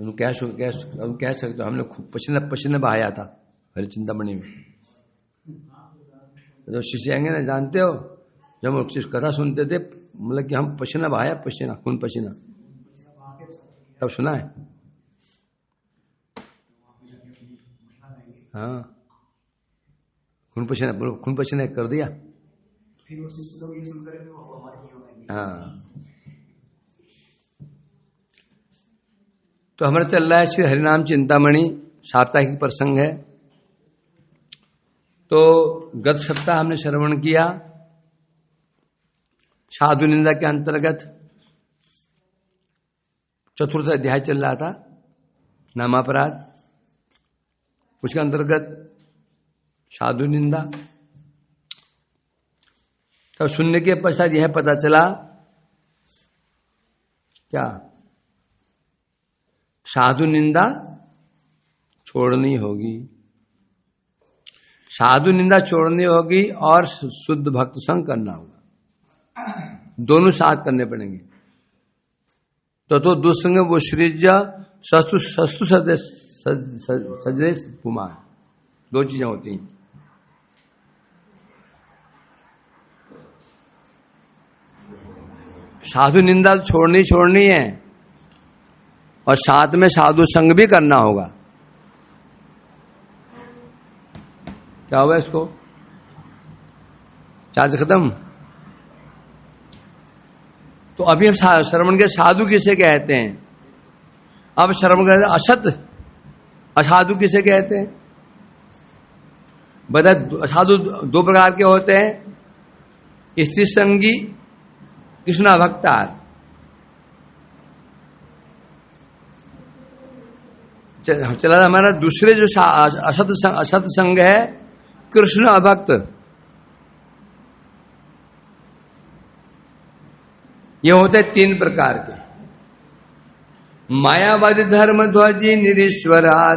तुम कह सकते हो हमने खूब पसीना बहाया था हरि चिंतामणि में। जो शिष्य आएंगे ना, जानते हो जब हम कथा सुनते थे, मतलब कि हम पसीना बहाया, पसीना खून पसीना, तब सुना है। हाँ, खून पसीना कर दिया। हाँ, तो हमारा चल रहा है श्री हरिनाम चिंतामणि, साप्ताहिक प्रसंग है। तो गत सप्ताह हमने श्रवण किया साधु निंदा के अंतर्गत, चतुर्थ अध्याय चल रहा था, नामापराध, उसके अंतर्गत साधु निंदा। तो सुनने के पश्चात यह पता चला क्या, साधु निंदा छोड़नी होगी, साधु निंदा छोड़नी होगी और शुद्ध भक्त संग करना होगा, दोनों साथ करने पड़ेंगे। तो दुस्संग वो सृज सस्तु सजरेश पुमा, दो चीजें होती हैं। साधु निंदा छोड़नी है और साथ में साधु संग भी करना होगा। क्या हुआ इसको, चार्ज खत्म। तो अभी हम श्रवण के साधु किसे कहते हैं, अब श्रवण के असत असाधु किसे कहते हैं। बता, साधु दो प्रकार के होते हैं, स्त्री संगी कृष्णा भक्तार। चला हमारा दूसरे जो असत संग है, कृष्ण अभक्त। ये होते हैं तीन प्रकार के, मायावादी धर्म ध्वजी निरीश्वरार।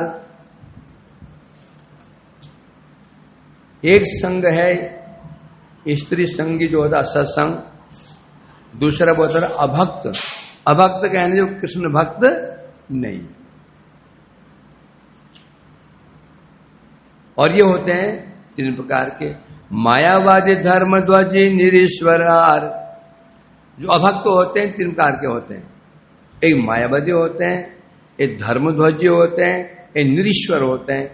एक संग है स्त्री संगी जो होता सत्संग, दूसरा होता है अभक्त। अभक्त कहने जो कृष्ण भक्त नहीं। और ये होते हैं तीन प्रकार के, मायावादी धर्म ध्वजी निरीश्वरार। जो अभक्त होते हैं तीन प्रकार के होते हैं, एक मायावादी होते हैं, एक धर्मध्वजी होते हैं, एक निरीश्वर होते हैं।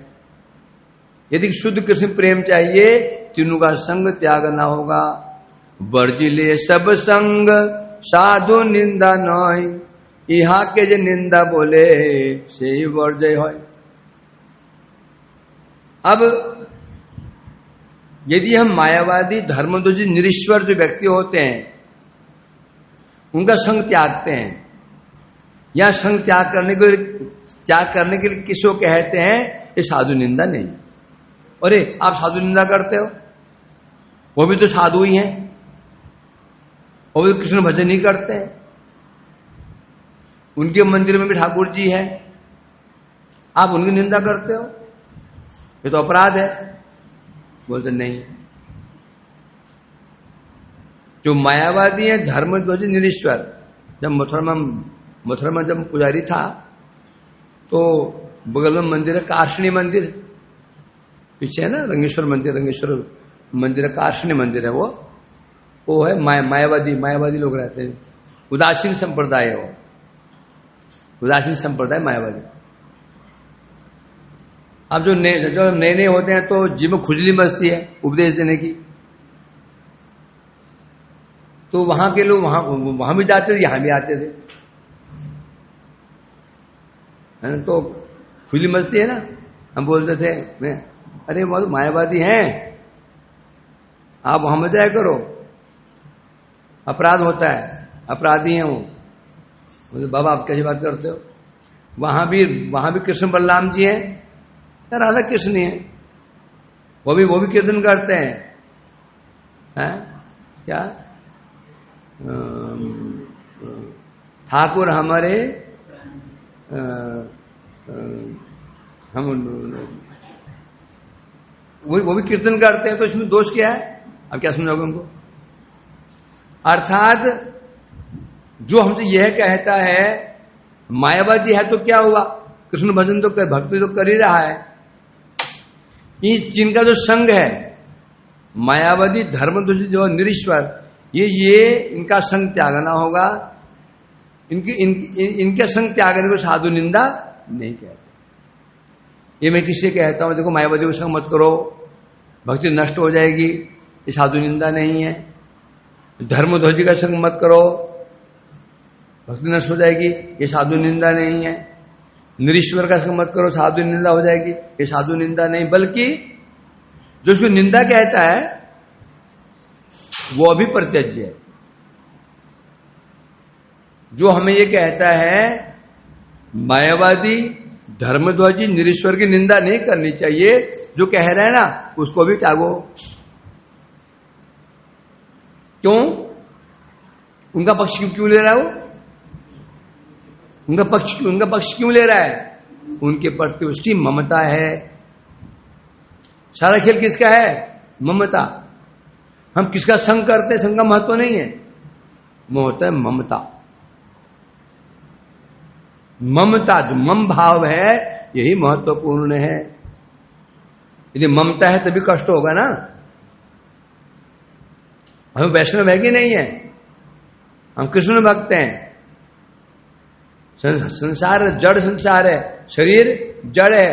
यदि शुद्ध कृष्ण प्रेम चाहिए, तीनों का संग त्यागना होगा। वर्जिले सब संग साधु निंदा नय, यहाँ के जो निंदा बोले से ही वर्जय हो। अब यदि हम मायावादी धर्मध्वजी निरीश्वर जो व्यक्ति होते हैं उनका संग त्यागते हैं, या संग त्याग करने के लिए किसको कहते हैं, ये साधु निंदा नहीं। अरे आप साधु निंदा करते हो, वो भी तो साधु ही हैं, वो भी कृष्ण भजन ही करते हैं, उनके मंदिर में भी ठाकुर जी है, आप उनकी निंदा करते हो, ये तो अपराध है। बोलते नहीं, जो मायावादी है धर्मध्वजी निरीश्वर। जब मथुरा में जब पुजारी था तो बगल में मंदिर है, कार्षणी मंदिर, पीछे है ना रंगेश्वर मंदिर है, कार्षणी मंदिर है, वो है मायावादी लोग रहते हैं, उदासीन संप्रदाय है वो, उदासीन संप्रदाय मायावादी। अब जो नए होते हैं तो जी में खुजली मचती है उपदेश देने की, तो वहां के लोग वहां भी जाते थे, यहां भी आते थे, है ना। तो खुजली मचती है ना, हम बोलते थे मैं, अरे वो मायावादी हैं, आप वहां मत जाया करो, अपराध होता है, अपराधी हैं वो। बोले बाबा आप कैसी बात करते हो, वहां भी कृष्ण बलराम जी हैं, राधा कृष्ण है, वो भी कीर्तन करते हैं, क्या ठाकुर हमारे हम वो भी कीर्तन करते हैं, तो इसमें दोष क्या है, अब क्या समझाओगे उनको। अर्थात जो हमसे यह कहता है मायावादी है तो क्या हुआ, कृष्ण भजन तो कर, भक्ति तो कर ही रहा है। जिनका जो संग है मायावादी धर्मध्वजी जो निरीश्वर, ये इनका संग त्यागना होगा। इनके संग त्यागने को साधु निंदा नहीं कहते। ये मैं किसी कहता हूं देखो मायावादी को संग मत करो, भक्ति नष्ट हो जाएगी, ये साधु निंदा नहीं है। धर्मध्वजी का संग मत करो, भक्ति नष्ट हो जाएगी, ये साधु निंदा नहीं है। निरीश्वर का संग मत करो, साधु निंदा हो जाएगी, ये साधु निंदा नहीं। बल्कि जो उसको निंदा कहता है वो भी प्रत्यज्य है। जो हमें ये कहता है मायावादी धर्मध्वजी निरीश्वर की निंदा नहीं करनी चाहिए, जो कह रहे हैं ना उसको भी त्यागो। क्यों? उनका पक्ष क्यों ले रहा है? वो उनका पक्ष क्यों ले रहा है? उनके प्रति उसकी ममता है। सारा खेल किसका है? ममता। हम किसका संग करते हैं, संग का महत्व नहीं है, वो होता है ममता। ममता, जो मम भाव है यही महत्वपूर्ण है। यदि ममता है तभी कष्ट होगा ना। हम वैष्णव है कि नहीं है? हम कृष्ण भक्त हैं। संसार जड़ संसार है, शरीर जड़ है।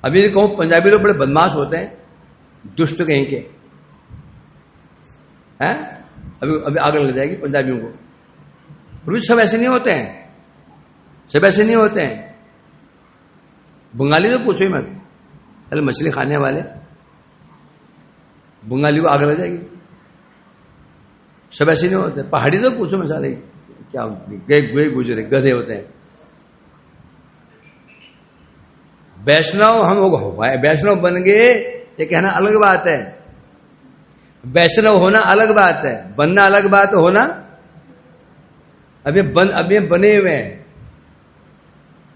अभी कहूं पंजाबी लोग बड़े बदमाश होते हैं, दुष्ट कहीं के हैं। अभी आग लग जाएगी पंजाबियों को। पुरुष सब ऐसे नहीं होते हैं, सब ऐसे नहीं होते हैं। बंगाली तो पूछो ही मत, पहले मछली खाने वाले बंगाली को आग लग जाएगी। सब ऐसे नहीं होते। पहाड़ी तो पूछो मसाले क्या गए गुजरे गधे होते हैं। वैष्णव हम वैष्णव बन गए ये कहना अलग बात है। वैष्णव होना अलग बात है, बनना अलग बात है। होना अभी बने हुए हैं।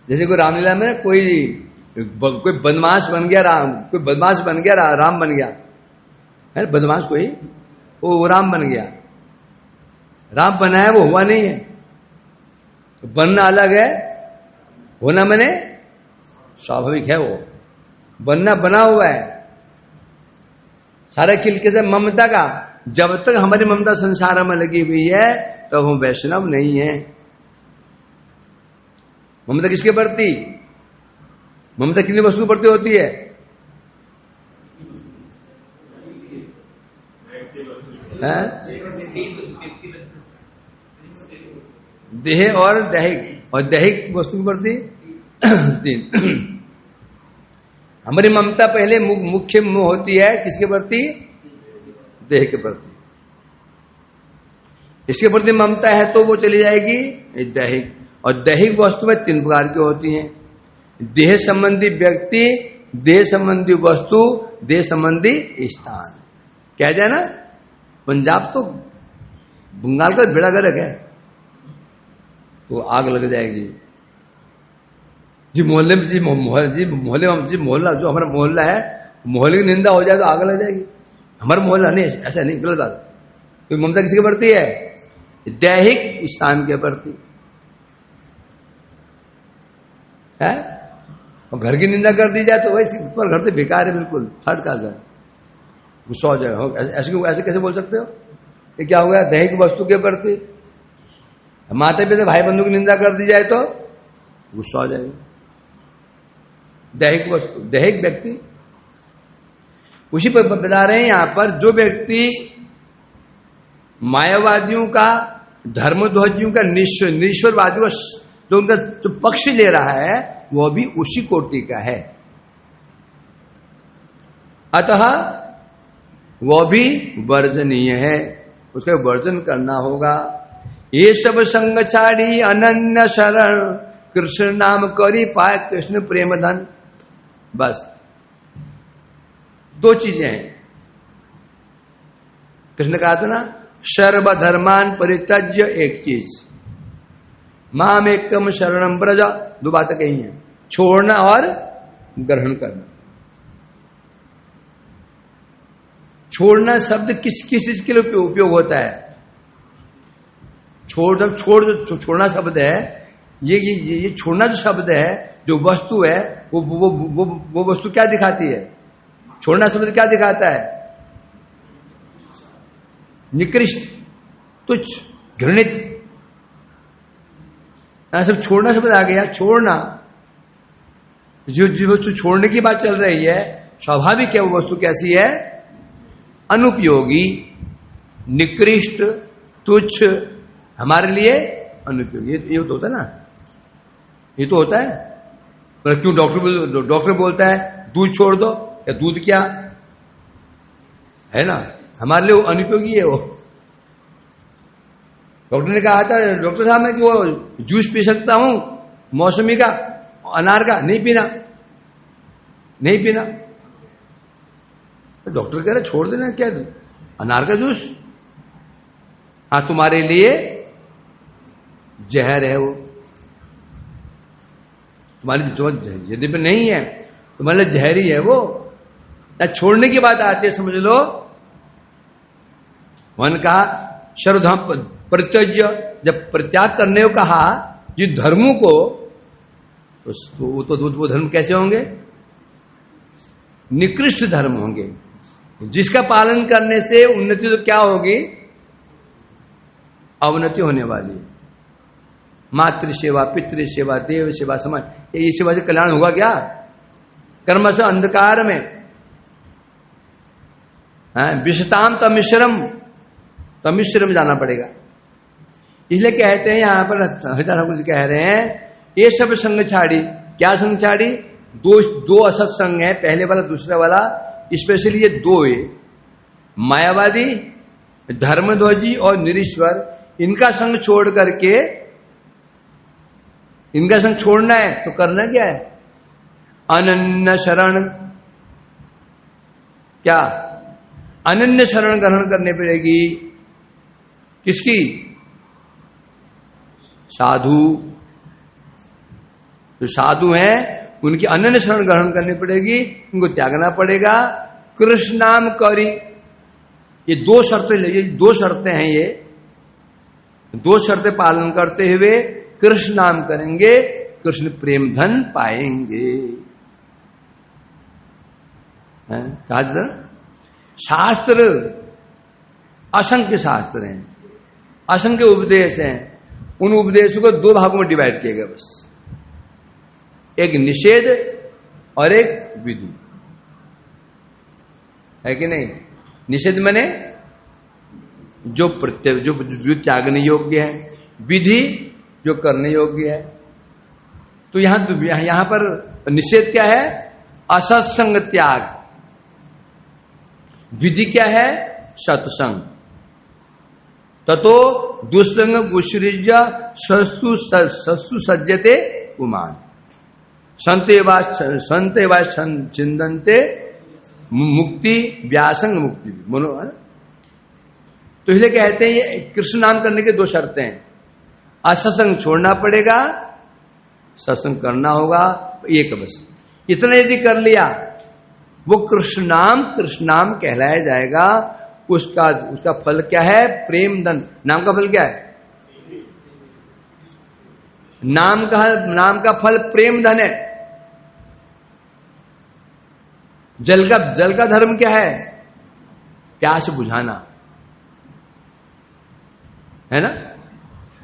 जैसे कोई रामलीला में कोई बदमाश बन गया राम, कोई बदमाश बन गया राम बन गया है। बदमाश कोई वो राम बन गया। राम बना है वो हुआ नहीं है। तो बनना अलग है, होना मैंने स्वाभाविक है। वो बनना बना हुआ है। सारा खेल कैसे? ममता का। जब तक हमारी ममता संसार में लगी हुई है तब तो हम वैष्णव नहीं है। ममता किसके प्रति? ममता कितनी वस्तु प्रति होती है? देह और दैहिक, और दैहिक वस्तु के प्रति 3। हमारी ममता पहले मुख्य होती है किसके प्रति? देह के प्रति। इसके प्रति ममता है तो वो चली जाएगी दैहिक। और दैहिक वस्तु में 3 प्रकार की होती हैं। देह संबंधी व्यक्ति, देह संबंधी वस्तु, देह संबंधी स्थान। कह जाए ना पंजाब तो बंगाल का बेड़ा गर्क है, तो आग लग जाएगी जी। मोहल्ले में जी मोहल्ला जो हमारा मोहल्ला है, मोहल्ले की निंदा हो जाए तो आग लग जाएगी। हमारा मोहल्ला नहीं, ऐसा नहीं, गलत बात। तो ममता किसके प्रति है? दैहिक स्थान के प्रति है। और घर की निंदा कर दी जाए तो वैसे पर घर तो बेकार है, बिल्कुल थर्ड का घर, गुस्सा हो जाएगा। ऐसे कैसे बोल सकते हो? ये क्या हो गया? दैहिक वस्तु के प्रति। माता पिता भाई बंधु की निंदा कर दी जाए तो गुस्सा हो जाएगा। दैहिक वस्तु, दैहिक व्यक्ति। उसी पर बता रहे हैं यहां पर, जो व्यक्ति मायावादियों का, धर्मध्वजियों का, निरीश्वरवादियों का जो उनका जो पक्ष ले रहा है वह भी उसी कोटि का है। अतः वह भी वर्जनीय है, उसका वर्जन करना होगा। ये सब संग छाड़ी अनन्य शरण, कृष्ण नाम करी पाए कृष्ण प्रेम धन। बस 2 चीजें हैं। कृष्ण कहा था ना, सर्वधर्मान परित्यज्य, एक चीज, माम एकम शरणम ब्रज। 2 बातें कही हैं, छोड़ना और ग्रहण करना। छोड़ना शब्द किस चीज के लिए उपयोग होता है? छोड़ना शब्द है, ये छोड़ना जो शब्द है, जो वस्तु है, वो वस्तु क्या दिखाती है? छोड़ना शब्द क्या दिखाता है? निकृष्ट, तुच्छ, घृणित। सब छोड़ना शब्द आ गया। छोड़ना, जो वस्तु छोड़ने की बात चल रही है, स्वाभाविक है वो वस्तु कैसी है? अनुपयोगी, निकृष्ट, तुच्छ, हमारे लिए अनुपयोगी। ये तो होता है ना, ये तो होता है। पर क्यों डॉक्टर बोलता है दूध छोड़ दो? या दूध क्या है ना, हमारे लिए वो अनुपयोगी है। वो डॉक्टर ने कहा था, डॉक्टर साहब मैं कि वो जूस पी सकता हूं मौसमी का, अनार का? नहीं पीना, नहीं पीना। तो डॉक्टर कह रहे छोड़ देना, क्या अनार का जूस? हाँ, तुम्हारे लिए जहर है वो, तुम्हारी यदि पे नहीं है, तुम्हारे लिए जहरी है वो। या छोड़ने की बात आती है, समझ लो। वन कहा सर्वधर्म परित्यज्य, जब परित्याग करने को कहा जिन धर्मों को, तो वो धर्म कैसे होंगे? निकृष्ट धर्म होंगे, जिसका पालन करने से उन्नति तो क्या होगी? अवनति होने वाली है। मातृ सेवा, पितृ सेवा, देव सेवा, समाज, ये सेवा से कल्याण होगा क्या? कर्म से अंधकार में विषताम तमिश्रम जाना पड़ेगा। इसलिए कहते हैं यहां पर हरिदास ठाकुर जी कह रहे हैं, ये सब संग छाड़ी। क्या संग छाड़ी? दो असत संग है, पहले वाला दूसरा वाला, स्पेशली ये दो है, मायावादी, धर्मध्वजी और निरीश्वर। इनका संग छोड़ करके, इनका संग छोड़ना है तो करना क्या है? अनन्य शरण। क्या? अनन्य शरण ग्रहण करनी पड़ेगी। किसकी? साधु। जो साधु हैं उनकी अनन्य शरण ग्रहण करनी पड़ेगी, उनको त्यागना पड़ेगा। कृष्ण नाम करी, ये दो शर्तें हैं। ये दो शर्तें पालन करते हुए कृष्ण नाम करेंगे, कृष्ण प्रेम धन पाएंगे। कहा शास्त्र असंख्य शास्त्र हैं, असंख्य उपदेश हैं। उन उपदेशों को दो भागों में डिवाइड किया गया बस, एक निषेध और एक विधि, है कि नहीं? निषेध माने जो त्यागने योग्य है, विधि जो करने योग्य है। तो यहां पर निषेध क्या है? असत्संग त्याग। विधि क्या है? सत्संग। ततो दुष्संग गुश्रिज सस्तु सज्जते उमान संते वा चिंदनते मुक्ति व्यासंग मुक्ति मनो। तो इसलिए कहते हैं ये कृष्ण नाम करने के दो शर्तें हैं। असत्संग छोड़ना पड़ेगा, सत्संग करना होगा, एक बस। इतना यदि कर लिया वो कृष्ण नाम कहलाया जाएगा। उसका फल क्या है? प्रेम धन। नाम का फल क्या है? नाम का फल प्रेम धन है। जल का धर्म क्या है? प्यास बुझाना, है ना?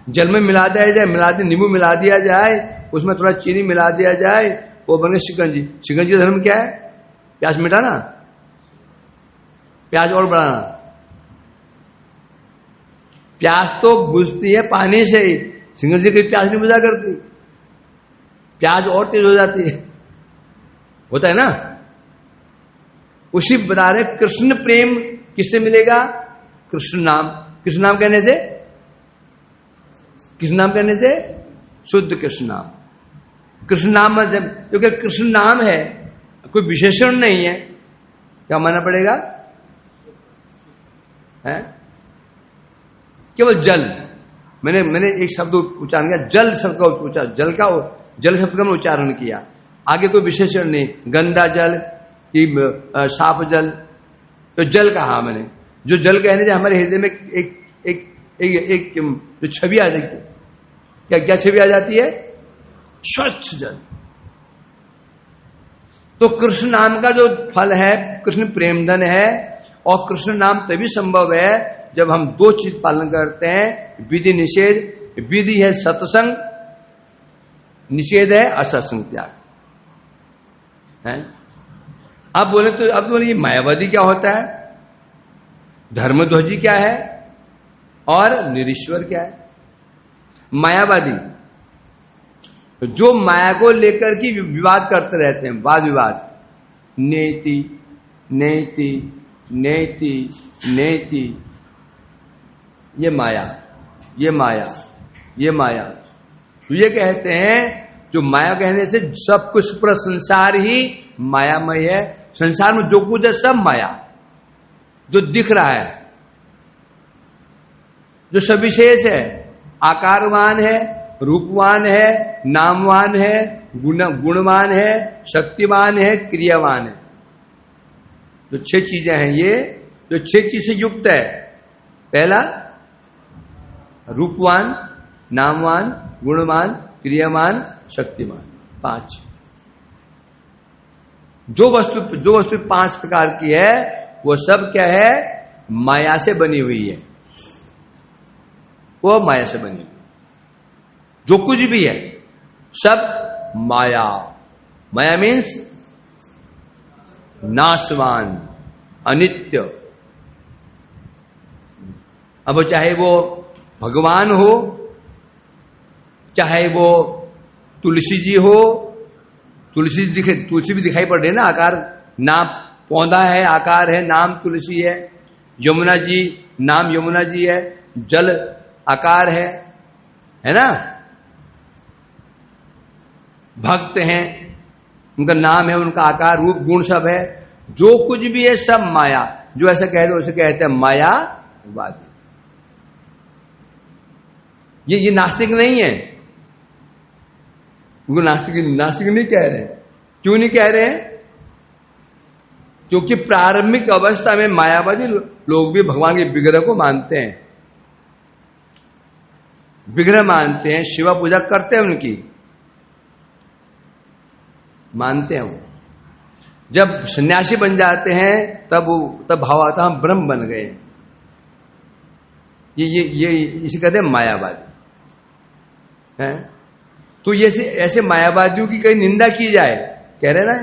जल में मिला दिया जाए, नींबू मिला दिया जाए, उसमें थोड़ा चीनी मिला दिया जाए, वो बन गया शिकंजी। शिकंजी का धर्म क्या है? प्यास मिटाना, प्यास और बढ़ाना। प्यास तो बुझती है पानी से ही, शिकंजी की प्यास नहीं बुझा करती, प्यास और तेज हो जाती है। होता है ना? उसी बता रहे कृष्ण प्रेम किससे मिलेगा? कृष्ण नाम। कृष्ण नाम कहने से, कृष्ण नाम कहने से शुद्ध कृष्ण नाम। कृष्ण नाम जब, क्योंकि कृष्ण नाम है, कोई विशेषण नहीं है, क्या मानना पड़ेगा? है केवल जल। मैंने एक शब्द उच्चारण किया, जल शब्द का उच्चारण, जल शब्द का मैं उच्चारण किया, आगे कोई विशेषण नहीं। गंदा जल कि साफ जल, तो जल कहा मैंने। जो जल कहने से हमारे हृदय में एक एक जो छवि आ जाती है, क्या छवि आ जाती है? स्वच्छ जल। तो कृष्ण नाम का जो फल है, कृष्ण प्रेमधन है, और कृष्ण नाम तभी संभव है जब हम दो चीज पालन करते हैं, विधि निषेध। विधि है सत्संग, निषेध है असत्संग त्याग है। अब बोले ये मायावादी क्या होता है, धर्मध्वजी क्या है और निरीश्वर क्या है? मायावादी जो माया को लेकर के विवाद करते रहते हैं, वाद विवाद, नेति नेति नेति नेति, ये माया, ये माया, ये माया। तो ये कहते हैं जो माया कहने से सब कुछ पूरा संसार ही मायामय है। संसार में जो कुछ है सब माया, जो दिख रहा है, जो सविशेष है, आकारवान है, रूपवान है, नामवान है, गुणवान है, शक्तिवान है, क्रियावान है। जो 6 चीजें हैं, ये जो 6 चीज से युक्त है। पहला रूपवान, नामवान, गुणवान, क्रियावान, शक्तिमान, 5। जो वस्तु 5 प्रकार की है वो सब क्या है? माया से बनी हुई है। वो माया से बनी हुई, जो कुछ भी है सब माया। माया मीन्स नाशवान, अनित्य। अब चाहे वो भगवान हो, चाहे वो तुलसी जी हो, तुलसी भी दिखाई पड़ रही है ना, आकार, नाम पौधा है, आकार है, नाम तुलसी है। यमुना जी, नाम यमुना जी है, जल आकार है ना। भक्त हैं, उनका नाम है, उनका आकार, रूप, गुण सब है। जो कुछ भी है सब माया। जो ऐसा कह दो उसे कहते हैं मायावादी। ये नास्तिक नहीं है, उनको नास्तिक नहीं कह रहे। क्यों नहीं कह रहे? क्योंकि प्रारंभिक अवस्था में मायावादी लोग भी भगवान के विग्रह को मानते हैं, विग्रह मानते हैं, शिवा पूजा करते हैं, उनकी मानते हैं। वो जब सन्यासी बन जाते हैं तब भाव आता हम ब्रह्म बन गए। ये इसे कहते हैं मायावादी है। तो ये ऐसे मायावादियों की कहीं निंदा की जाए, कह रहे ना,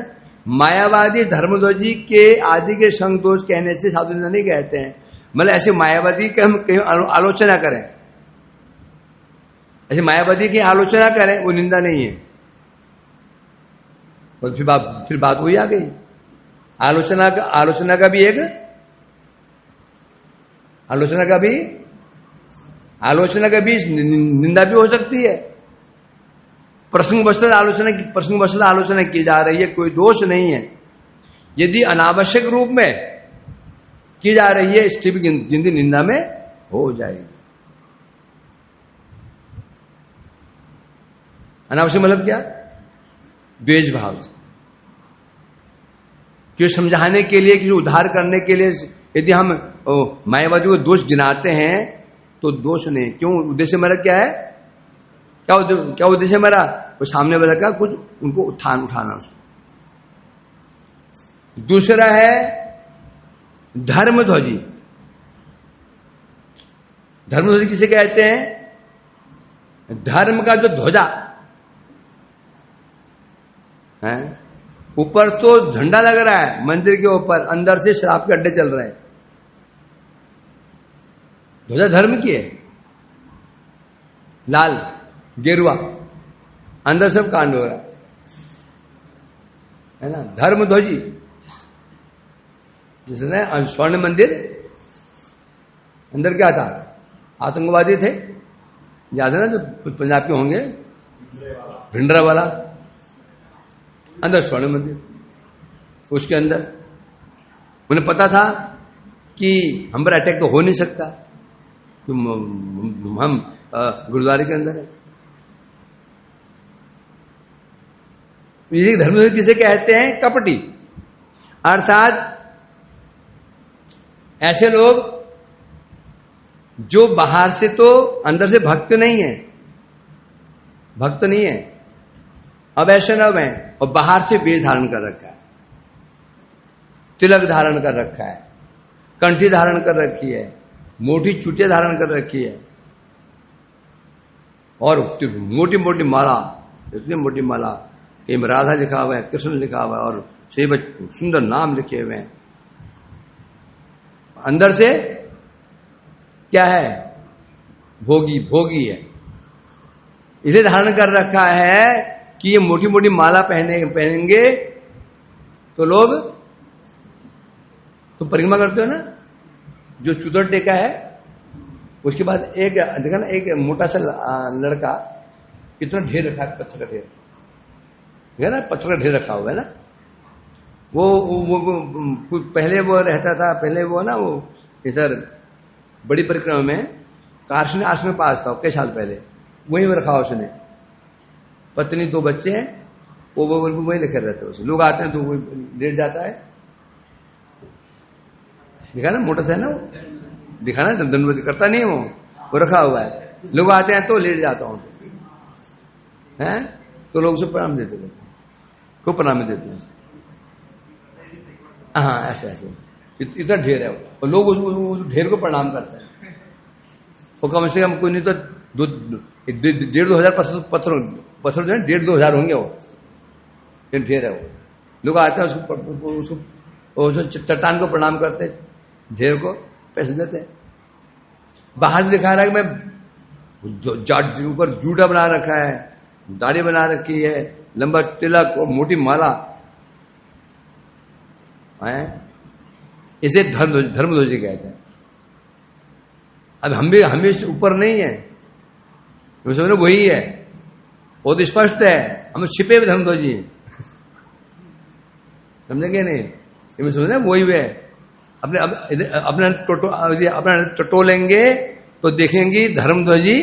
मायावादी धर्मध्वजी के आदि के संग दोष कहने से साधु निंदा नहीं कहते हैं। मतलब ऐसे मायावादी की हम कहीं आलोचना करें, ऐसे मायावादी की आलोचना करें, वो निंदा नहीं है। और फिर बात वही आ गई, आलोचना का भी एक आलोचना का भी निंदा भी हो सकती है। प्रसंगवश आलोचना की जा रही है, कोई दोष नहीं है। यदि अनावश्यक रूप में की जा रही है, इसकी भी गिनती निंदा में हो जाएगी। अनावश्यक मतलब क्या? द्वेष भाव से, क्यों समझाने के लिए, क्यों उद्धार करने के लिए यदि हम मायावादी को दोष गिनाते हैं तो दोष नहीं। क्यों? उद्देश्य मेरा क्या है? क्या उद्देश्य मेरा? वो सामने वाला का कुछ उनको उठाना। दूसरा है धर्मध्वजी। धर्मध्वजी किसे कहते हैं? धर्म का जो ध्वजा है, ऊपर तो झंडा लग रहा है मंदिर के ऊपर, अंदर से शराब के अड्डे चल रहे हैं। ध्वजा धर्म की है, लाल गेरुआ, अंदर सब कांड हो रहा है ना। धर्मध्वजी जिसने स्वर्ण मंदिर, अंदर क्या था? आतंकवादी थे, याद है ना, जो पंजाब के होंगे, भिंडरा वाला, अंदर स्वर्ण मंदिर। उसके अंदर उन्हें पता था कि हम पर अटैक तो हो नहीं सकता, तो हम गुरुद्वारे के अंदर है। ये धर्म किसे कहते हैं? कपटी। अर्थात ऐसे लोग जो बाहर से तो अंदर से भक्त नहीं है, भक्त नहीं है, अवैष्णव है, और बाहर से वेश धारण कर रखा है, तिलक धारण कर रखा है, कंठी धारण कर रखी है, मोटी चुटिया धारण कर रखी है, और मोटी मोटी माला, इतनी मोटी माला, कहीं में राधा लिखा हुआ है, कृष्ण लिखा हुआ है, और सेवक सुंदर नाम लिखे हुए हैं। अंदर से क्या है? भोगी, भोगी है। इसे धारण कर रखा है कि ये मोटी मोटी माला पहनेंगे तो लोग, तो परिक्रमा करते हो ना, जो चूतर टेका है, उसके बाद एक देखा ना, एक मोटा सा लड़का कितना ढेर रखा है, पत्थर का ढेर, देखा ना, पत्थर का ढेर रखा हुआ है ना। वो पहले वो रहता था, पहले वो ना, वो इधर बड़ी परिक्रमा में कार्षण आश्रम में पास था कई साल पहले, वहीं रखा उसने, पत्नी 2 बच्चे हैं, वो वहीं लिखे रहते हैं। लोग आते हैं तो वो लेट जाता है, दिखा ना, मोटा सा है ना वो, दिखा ना, दंडवत करता नहीं वो रखा हुआ है। लोग आते हैं तो लेट जाता हूं, हैं तो लोग उसे प्रणाम देते थे, खूब प्रणाम देते हैं। हाँ, ऐसे ऐसे इतना ढेर है, और लोग उस ढेर को प्रणाम करते हैं। वो कम से कम कोई नहीं तो 1,500-2 हजार पत्थर जो है, 1,500-2 हजार होंगे वो, ढेर है वो। लोग आते हैं उसको चट्टान को प्रणाम करते, ढेर को पैसे देते हैं। बाहर दिखा रहा है कि मैं ऊपर जूटा बना रखा है, दाढ़ी बना रखी है, लंबा तिलक और मोटी माला है, इसे धर्मध्वजी कहते हैं। अब हम भी ऊपर नहीं है, समझो वही है, वो तो स्पष्ट है, हम छिपे हुए धर्मध्वजी समझेंगे नहीं, ये समझे वही है। अपना टटो लेंगे तो देखेंगे धर्मध्वजी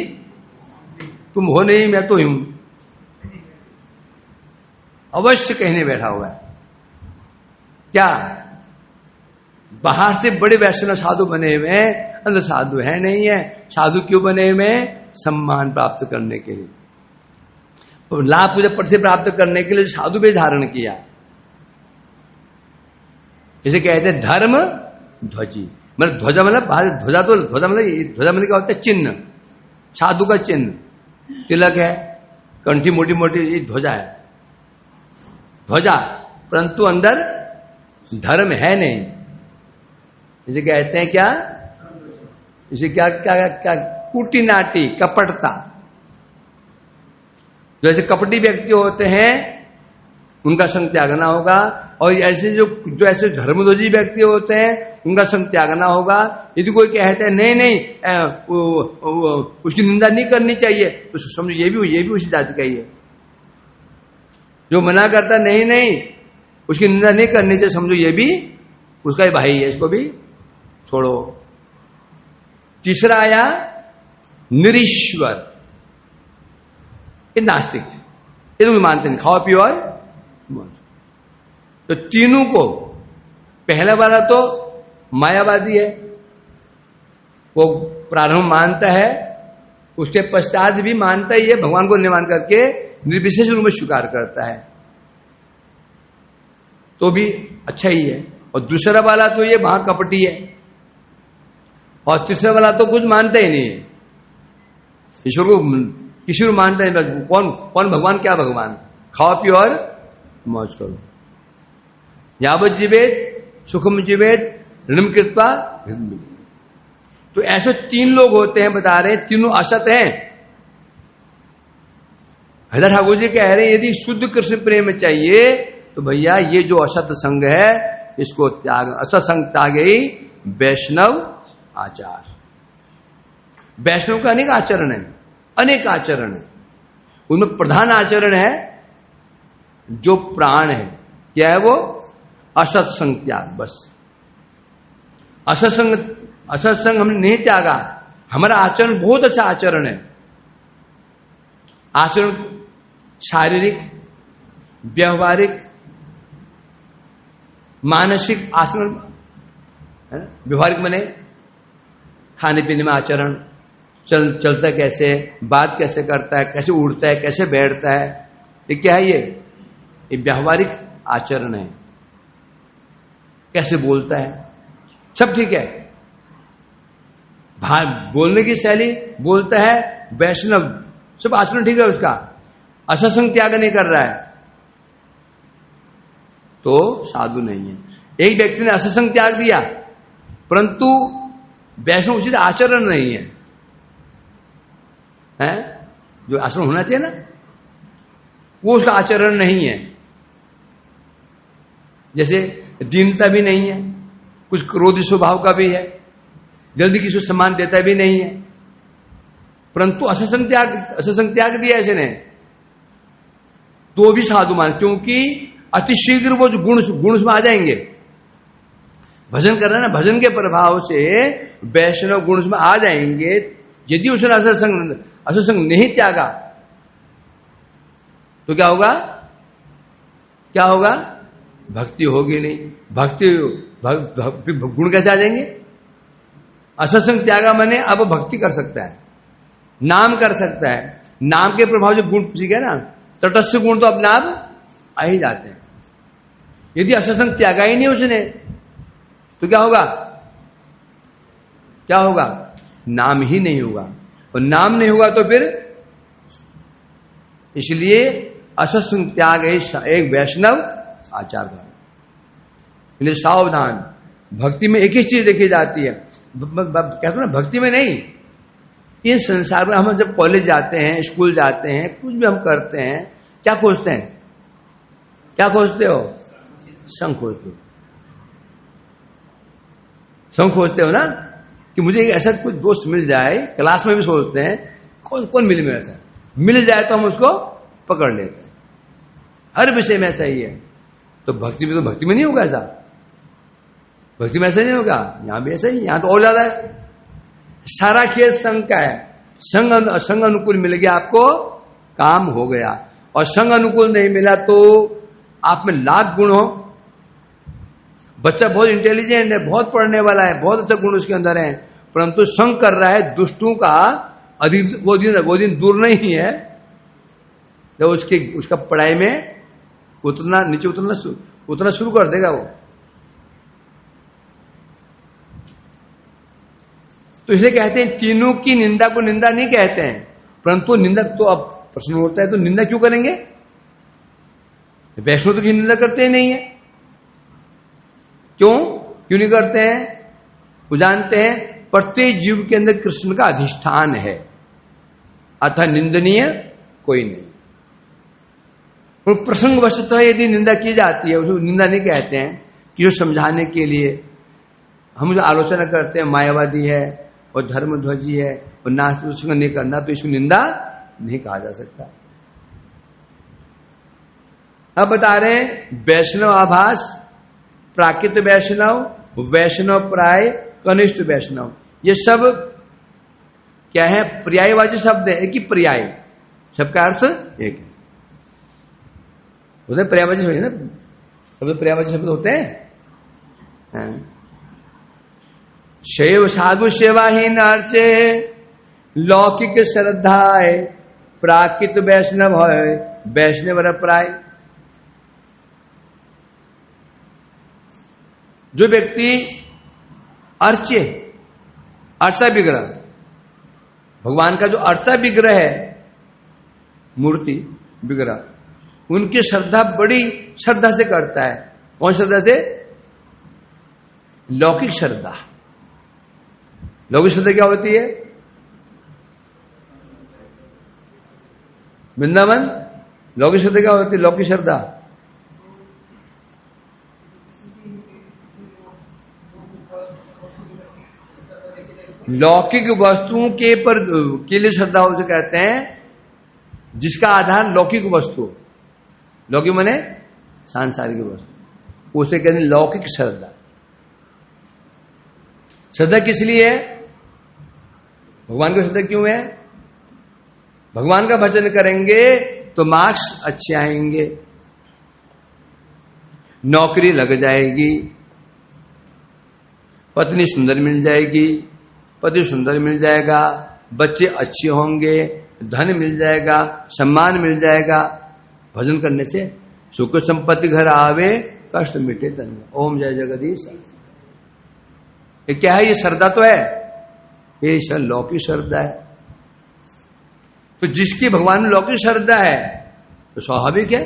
तुम हो नहीं, मैं तो हूं, अवश्य कहने बैठा हुआ है। क्या बाहर से बड़े वैष्णव साधु बने हुए हैं, अंदर साधु है नहीं है। साधु क्यों बने हुए? सम्मान प्राप्त करने के लिए, लाभ पूजा पद से प्राप्त करने के लिए साधु भी धारण किया। इसे कहते हैं धर्म ध्वजी, मतलब ध्वजा मतलब ध्वजा, तो ध्वजा मतलब क्या होता है? चिन्ह, साधु का चिन्ह, तिलक है, कंठी मोटी मोटी, ये ध्वजा है, ध्वजा, परंतु अंदर धर्म है नहीं। इसे कहते हैं क्या? इसे क्या क्या क्या? कुटी नाटी, कपटता। जैसे कपटी व्यक्ति होते हैं उनका संग त्यागना होगा, और ऐसे जो ऐसे धर्मध्वजी व्यक्ति होते हैं उनका संग त्यागना होगा। यदि कोई कहते हैं नहीं नहीं उसकी निंदा नहीं करनी चाहिए, तो समझो ये भी उसी जाति का ही है। जो मना करता नहीं नहीं उसकी निंदा नहीं करनी चाहिए, समझो ये भी उसका ही भाई है, इसको भी छोड़ो। तीसरा आया निरीश्वर, ये नास्तिक, ये तो मानते नहीं, खाओ पियो और मौज। तो तीनों को, पहला वाला तो मायावादी है, वो प्रारंभ मानता है, उसके पश्चात भी मानता ही है, भगवान को नहीं मान करके निर्विशेष रूप में स्वीकार करता है, तो भी अच्छा ही है। और दूसरा वाला तो ये वहां कपटी है, और तीसरा वाला तो कुछ मानता ही नहीं है, ईश्वर को किसी को मानता है। कौन भगवान, क्या भगवान? खाओ पियो और मौज करो, यावत जीवेत सुखम जीवेत ऋणम कृत्वा। तो ऐसे 3 लोग होते हैं, बता रहे हैं, तीनों असत हैं। हरिदास ठाकुर जी कह रहे हैं यदि शुद्ध कृष्ण प्रेम चाहिए तो भैया ये जो असत संग है इसको त्याग, असत संग त्यागे ही वैष्णव आचार। वैष्णव का अनेक आचरण है, अनेक आचरण है, उनमें प्रधान आचरण है जो प्राण है, क्या है वो? असत्संग त्याग। बस असत्संग हमने नहीं त्यागा, हमारा आचरण बहुत अच्छा आचरण है। आचरण शारीरिक, व्यवहारिक, मानसिक आचरण, व्यवहारिक बने, खाने पीने में आचरण, चलता कैसे, बात कैसे करता है, कैसे उड़ता है, कैसे बैठता है, ये क्या है? ये व्यावहारिक आचरण है। कैसे बोलता है, सब ठीक है। बोलने की शैली, बोलता है वैष्णव, सब आचरण ठीक है उसका, असत्संग त्याग नहीं कर रहा है तो साधु नहीं है। एक व्यक्ति ने असत्संग त्याग दिया परंतु वैष्णव उचित आचरण नहीं है, हैं? जो आचरण होना चाहिए ना वो उसका आचरण नहीं है। जैसे दीनता भी नहीं है, कुछ क्रोधी स्वभाव का भी है, जल्दी किसी को सम्मान देता भी नहीं है, परंतु असत्संग त्याग दिया ऐसे ने तो भी साधु मान, क्योंकि अतिशीघ्र वो जो गुण उसमें आ जाएंगे। भजन कर रहे हैं ना, भजन के प्रभाव से वैष्णव गुण उसमें आ जाएंगे। यदि उसने असत्संग नहीं त्यागा तो क्या होगा? क्या होगा? भक्ति होगी नहीं। भक्ति गुण कैसे आ जाएंगे? असत्संग त्यागा माने अब भक्ति कर सकता है, नाम कर सकता है। नाम के प्रभाव जो गुण सीखे ना, तटस्थ गुण तो अपने आप आ ही जाते हैं। यदि असत्संग त्यागा ही नहीं उसने तो क्या होगा? क्या होगा? नाम ही नहीं होगा, और नाम नहीं होगा तो फिर, इसलिए असत्संग त्याग एक वैष्णव आचार का। इसलिए सावधान। भक्ति में एक ही चीज देखी जाती है, कहते हैं ना, भक्ति में नहीं, इस संसार में हम जब कॉलेज जाते हैं, स्कूल जाते हैं, कुछ भी हम करते हैं, क्या खोजते हैं? क्या खोजते हो? संग खोजते हो। संग खोजते हो ना, कि मुझे ऐसा कोई दोस्त मिल जाए। क्लास में भी सोचते हैं कौन मिले में, ऐसा मिल जाए तो हम उसको पकड़ लेते हैं। हर विषय में ऐसा ही है। तो भक्ति में, तो भक्ति में नहीं होगा ऐसा, भक्ति में ऐसा नहीं होगा। यहां भी ऐसा ही, यहां तो और ज्यादा है। सारा खेल संग का है। संग अनुकूल मिल गया आपको, काम हो गया। और संग अनुकूल नहीं मिला तो आप में लाख गुण हो, बच्चा बहुत इंटेलिजेंट है, बहुत पढ़ने वाला है, बहुत अच्छा गुण उसके अंदर है, परंतु संग कर रहा है दुष्टों का, अधिक वो दिन दूर नहीं है जब उसका पढ़ाई में नीचे उतरना शुरू कर देगा वो। तो इसलिए कहते हैं तीनों की निंदा को निंदा नहीं कहते हैं, परंतु निंदा तो अब प्रश्न होता है तो निंदा क्यों करेंगे? वैष्णव तो की निंदा करते ही नहीं है। क्यों नहीं करते हैं? वो जानते हैं प्रत्येक जीव के अंदर कृष्ण का अधिष्ठान है, अतः निंदनीय कोई नहीं। प्रसंग वस्तुतः यदि निंदा की जाती है, उसको निंदा नहीं कहते हैं, कि जो समझाने के लिए हम जो आलोचना करते हैं मायावादी है और धर्मध्वजी है और नास्तिक नहीं करना, तो इसको निंदा नहीं कहा जा सकता। अब बता रहे हैं वैष्णव आभास, प्राकृत वैष्णव, वैष्णव प्राय, कनिष्ठ वैष्णव, ये सब क्या है? पर्यायवाची शब्द है। एक ही पर्याय, सबका अर्थ एक है। होते पर्यायवाची शब्द ना, शब्द पर्यायवाची शब्द होते हैं। शैव साधु सेवाहीन अर्चे, लौकिक श्रद्धाए, प्राकृत वैष्णव है, वैष्णव प्राय। जो व्यक्ति अर्चे, अर्चा विग्रह, भगवान का जो अर्चा विग्रह है, मूर्ति विग्रह, उनकी श्रद्धा बड़ी श्रद्धा से करता है। कौन श्रद्धा से? लौकिक श्रद्धा। लौकिक श्रद्धा क्या होती है? वृंदावन। लौकिक श्रद्धा क्या होती है? लौकिक श्रद्धा लौकिक वस्तुओं के लिए श्रद्धा उसे कहते हैं जिसका आधार लौकिक वस्तु। लौकिक माने सांसारिक वस्तु, उसे कहते हैं लौकिक श्रद्धा। श्रद्धा किस लिए है? भगवान की श्रद्धा क्यों है? भगवान का भजन करेंगे तो मार्क्स अच्छे आएंगे, नौकरी लग जाएगी, पत्नी सुंदर मिल जाएगी, पति सुंदर मिल जाएगा, बच्चे अच्छे होंगे, धन मिल जाएगा, सम्मान मिल जाएगा। भजन करने से सुख संपत्ति घर आवे, कष्ट मिटे तन में। ओम जय जगदीश। ये क्या है? ये श्रद्धा तो है, ये लौकिक श्रद्धा है। तो जिसकी भगवान में लौकिक श्रद्धा है तो स्वाभाविक है,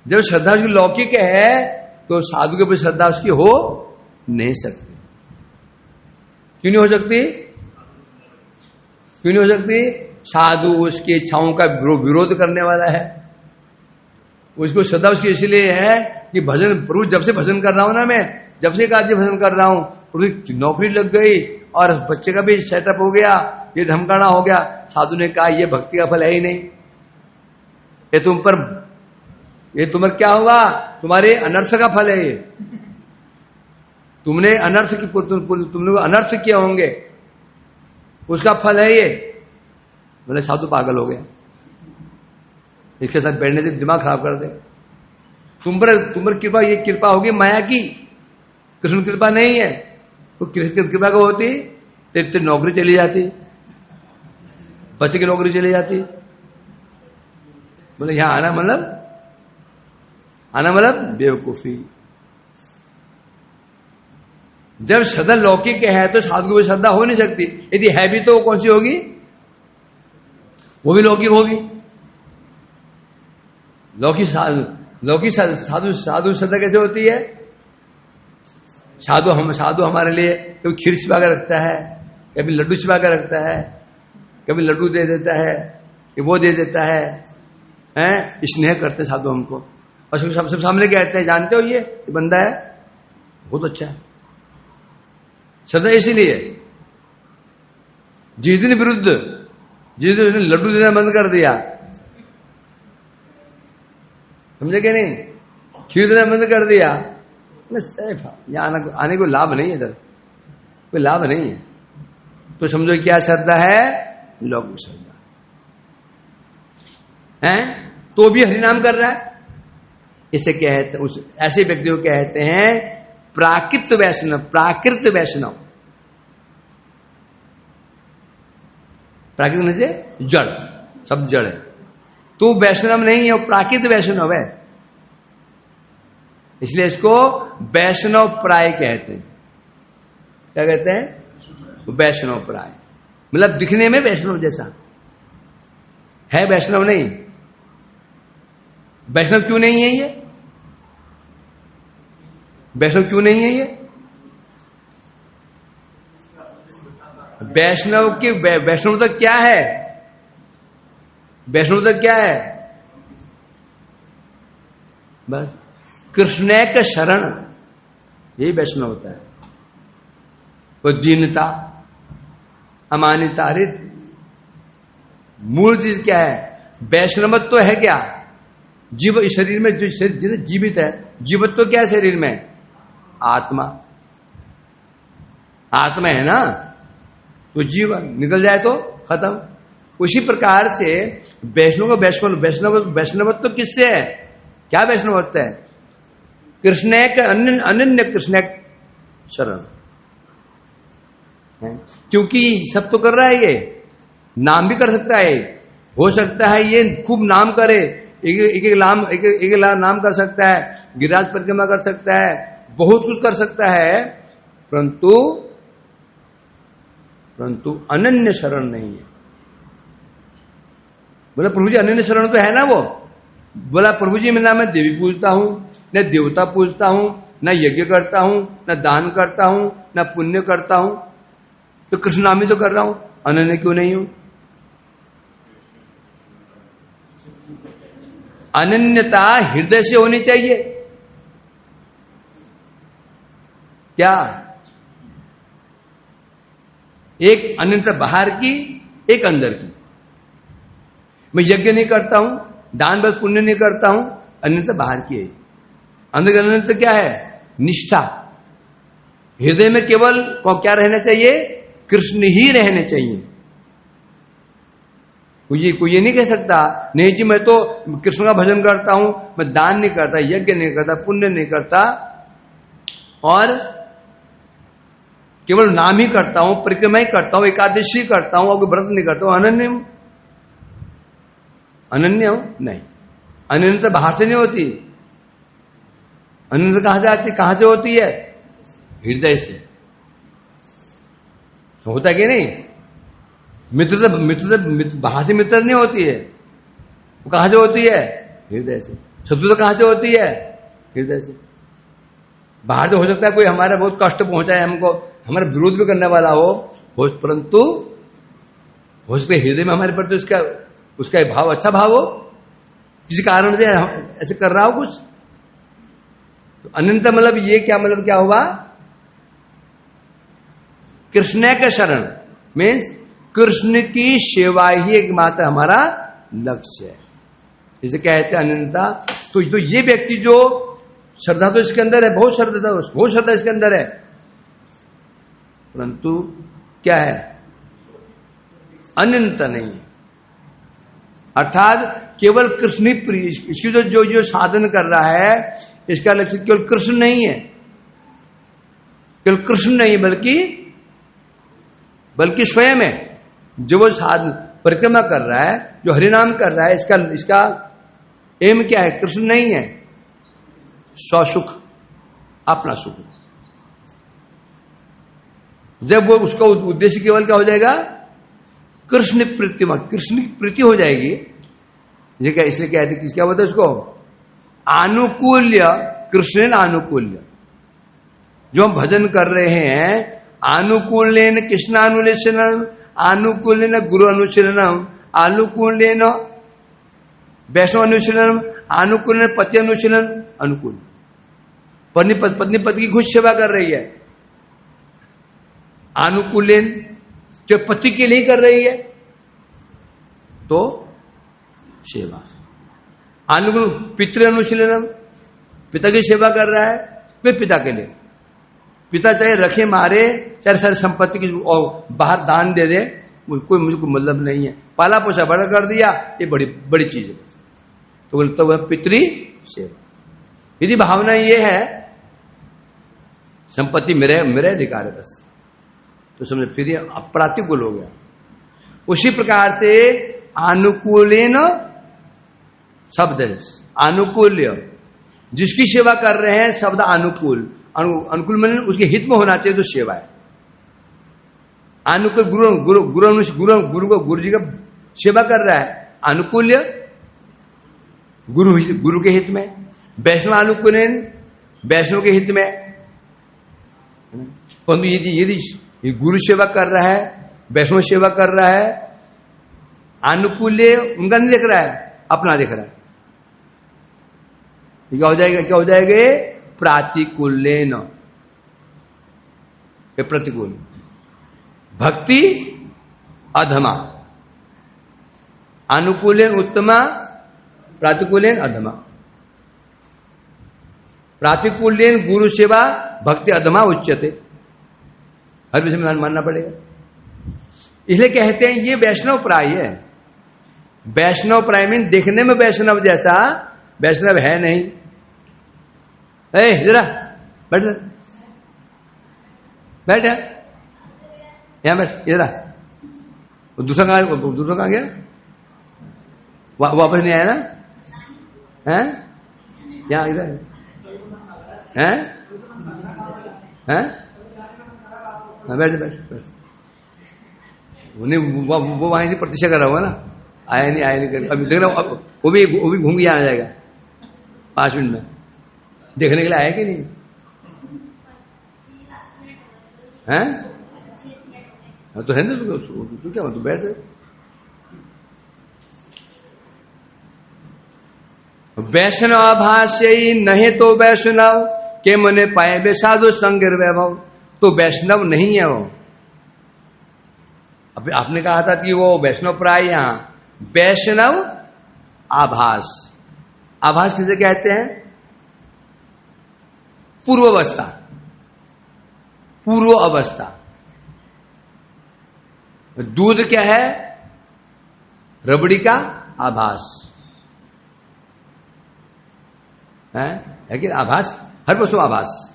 जब श्रद्धा उसकी लौकिक है तो साधु के ऊपर श्रद्धा उसकी हो नहीं सकती। क्यों नहीं हो सकती? क्यों नहीं हो सकती? साधु उसकी इच्छाओं का विरोध करने वाला है। उसको श्रद्धा उसकी इसलिए है कि भजन, प्रभु जब से भजन कर रहा हूं ना, मैं जब से कार्य भजन कर रहा हूं, प्रभु की नौकरी लग गई और बच्चे का भी सेटअप हो गया, ये धमकाना हो गया। साधु ने कहा ये भक्ति का फल है ही नहीं, ये तुम्हारे क्या हुआ? तुम्हारे अनर्थ का फल है ये। तुमने अनर्थ की, तुमने अनर्थ किए होंगे, उसका फल है ये। बोले साधु पागल हो गया, इसके साथ बैठने से दिमाग खराब कर दे। तुम पर कृपा, ये कृपा होगी माया की, कृष्ण कृपा नहीं है। तो कृष्ण कृपा को होती तेरी नौकरी चली जाती, बच्चे की नौकरी चली जाती। बोले यहां आना मतलब बेवकूफी। जब श्रद्धा लौकिक है तो साधु को श्रद्धा हो नहीं सकती। यदि है भी तो कौन सी होगी? वो भी लौकिक होगी। लौकिक साधु श्रद्धा कैसे होती है? साधु हमारे लिए कभी खीर छिपा कर रखता है, कभी लड्डू छिपा कर रखता है, कभी लड्डू दे देता है, कि वो दे देता है, स्नेह करते साधु हमको। और सब सामने कहते हैं, जानते हो ये बंदा है बहुत अच्छा है। श्रद्धा इसीलिए जिस दिन उसने लड्डू देना बंद कर दिया, समझे क्या नहीं, खीर देना बंद कर दिया, यहाँ आने को लाभ नहीं है, इधर कोई लाभ नहीं है। तो समझो क्या श्रद्धा है? लौकिक श्रद्धा है। तो भी हरिनाम कर रहा है। इसे कहते, उस ऐसे व्यक्ति को कहते हैं प्राकृत वैष्णव। प्राकृत वैष्णव, प्राकृत से जड़, सब जड़ है। तो वैष्णव नहीं है, वो प्राकृत वैष्णव है। इसलिए इसको वैष्णव प्राय कहते हैं। क्या कहते हैं? वैष्णव प्राय, मतलब दिखने में वैष्णव जैसा है, वैष्णव नहीं। वैष्णव क्यों नहीं है ये? वैष्णव क्यों नहीं है ये? वैष्णव की वैष्णवता क्या है? वैष्णवता क्या है? बस कृष्ण का शरण, यही वैष्णव होता है। वो दीनता, अमानितारित, मूल चीज क्या है? वैष्णवत्व तो है क्या? जीव, शरीर में जो शरीर जीवित है, जीवत्व तो क्या है शरीर में? आत्मा, आत्मा है ना। तो जीवन निकल जाए तो खत्म। उसी प्रकार से वैष्णवत्व किससे है? क्या वैष्णवत्व है? कृष्ण के अनन्य कृष्ण शरण। क्योंकि सब तो कर रहा है, ये नाम भी कर सकता है, हो सकता है ये खूब नाम करे, एक नाम कर सकता है, गिरिराज परिक्रमा कर सकता है, बहुत कुछ कर सकता है, परंतु अनन्य शरण नहीं है। बोला प्रभु जी अनन्य शरण तो है ना वो। बोला प्रभु जी मैं देवी पूजता हूं, न देवता पूजता हूं, न यज्ञ करता हूं, न दान करता हूं, न पुण्य करता हूं, तो कृष्ण नाम ही तो कर रहा हूं, अनन्य क्यों नहीं हूं? अनन्यता हृदय से होनी चाहिए। क्या? एक अनन्यता बाहर की, एक अंदर की। मैं यज्ञ नहीं करता हूं, दान बस पुण्य नहीं करता हूं, अनन्यता बाहर की है। अंदर की अनन्यता क्या है? निष्ठा। हृदय में केवल क्या रहना चाहिए? कृष्ण ही रहने चाहिए। कोई ये नहीं कह सकता नहीं जी मैं तो कृष्ण का भजन करता हूं, मैं दान नहीं करता, यज्ञ नहीं करता, पुण्य नहीं करता, और केवल नाम ही करता हूं, परिक्रमा ही करता हूं, एकादशी करता हूं और कोई व्रत नहीं करता हूं, अनन्य हूं? अनन्य हूं? नहीं। अनन्यता बाहर से नहीं होती। अनन्यता कहां से आती, कहां से होती है? हृदय से। होता कि नहीं? मित्रता बाहर से मित्रता नहीं होती है, वो कहां से होती है? हृदय से। शत्रुता कहां से होती है? हृदय से। बाहर से हो सकता है कोई हमारा बहुत कष्ट पहुंचाए, हमको हमारा विरोध भी करने वाला हो, परंतु हो सकता है हृदय में हमारे प्रति उसका भाव अच्छा भाव हो, किसी कारण से ऐसे कर रहा हो कुछ। तो अनंत मतलब ये क्या, मतलब क्या हुआ? कृष्ण के शरण मीन्स कृष्ण की सेवा ही एकमात्र हमारा लक्ष्य है, जिसे कहते हैं अनंतता। तो ये व्यक्ति जो श्रद्धा तो इसके अंदर है, बहुत श्रद्धा इसके अंदर है, परंतु क्या है? अनंत नहीं है। अर्थात केवल कृष्ण प्रिय, इसकी जो साधन कर रहा है, इसका लक्ष्य केवल कृष्ण नहीं है, केवल कृष्ण नहीं बल्कि स्वयं है। जो वो साधन परिक्रमा कर रहा है, जो हरिनाम कर रहा है, इसका एम क्या है? कृष्ण नहीं है, स्वसुख, अपना सुख। जब वो उसका उद्देश्य केवल क्या हो जाएगा? कृष्ण प्रीतिमा, कृष्ण की प्रीति हो जाएगी। ये क्या, इसलिए कहते हैं, क्या बोलते हैं उसको? आनुकूल्य, कृष्ण आनुकूल्य। जो हम भजन कर रहे हैं, आनुकूल्यन कृष्णानुलेशनम, आनुकूल्यन गुरु अनुशीलनम, आनुकूल्यन वैष्णव अनुशीलनम, आनुकूल्यन पति अनुशीलन। अनुकूल पत्नी पति की खुद सेवा कर रही है, आनुकूल्यन जो पति के लिए कर रही है तो सेवा। अनुकूल पितृ अनुशीलनम, पिता की सेवा कर रहा है, फिर पिता के लिए। पिता चाहे रखे मारे, चाहे सारी संपत्ति की और बाहर दान दे दे, कोई मुझे कोई मतलब नहीं है, पाला पोसा बड़ा कर दिया, ये बड़ी बड़ी चीज है। तो बोलता वह पितृ सेवा। यदि भावना ये है संपत्ति मेरे अधिकार है बस, तो समझ फिर ये अप्रातिकूल हो गया। उसी प्रकार से आनुकूल्यन शब्द है, आनुकूल्य, जिसकी सेवा कर रहे हैं शब्द अनुकूल, अनुकूल मैंने उसके हित में होना चाहिए, तो सेवा है। अनुकूल गुरु जी का सेवा कर रहा है, अनुकूल्य गुरु के हित में। वैष्णव अनुकूल्यन वैष्णव के हित में। परंतु यदि गुरु सेवा कर रहा है, वैष्णव सेवा कर रहा है, अनुकूल्य उनका नहीं देख रहा है, अपना देख रहा है, क्या हो जाएगा? क्या हो जाएगा? प्रातिकूल्यन, प्रतिकूल। भक्ति अधमा, अनुकूल्यन उत्तमा, प्रातिकूल्यन अधमा। प्रातिकूल्यन गुरु सेवा, भक्ति अधमा उच्यते। हर विषय में मानना पड़ेगा। इसलिए कहते हैं ये वैष्णव प्राय है। वैष्णव प्राय में देखने में वैष्णव जैसा वैष्णव है नहीं। जरा बैठ यहां बैठ, इधर आ। दूसरा कहां गया? वापस नहीं आया ना? हैं? यहाँ इधर हैं? बैठ। वो वहीं से प्रतीक्षा कर रहा होगा ना, आया नहीं कर। अभी देख रहा हूँ, वो भी घूम के आ जाएगा 5 मिनट में। देखने के लिए आया कि नहीं? हैं? तो है ना, तू क्या तू बैठ। वैष्णव भाष्य नहीं तो वैष्णव के मने पाए बे साधु संगिर वैभव। तो वैष्णव नहीं है वो। अभी आपने कहा था कि वो वैष्णव प्राय, यहां वैष्णव आभास। आभास किसे कहते हैं? पूर्व अवस्था। दूध क्या है? रबड़ी का आभास है कि आभास? हर वस्तु आभास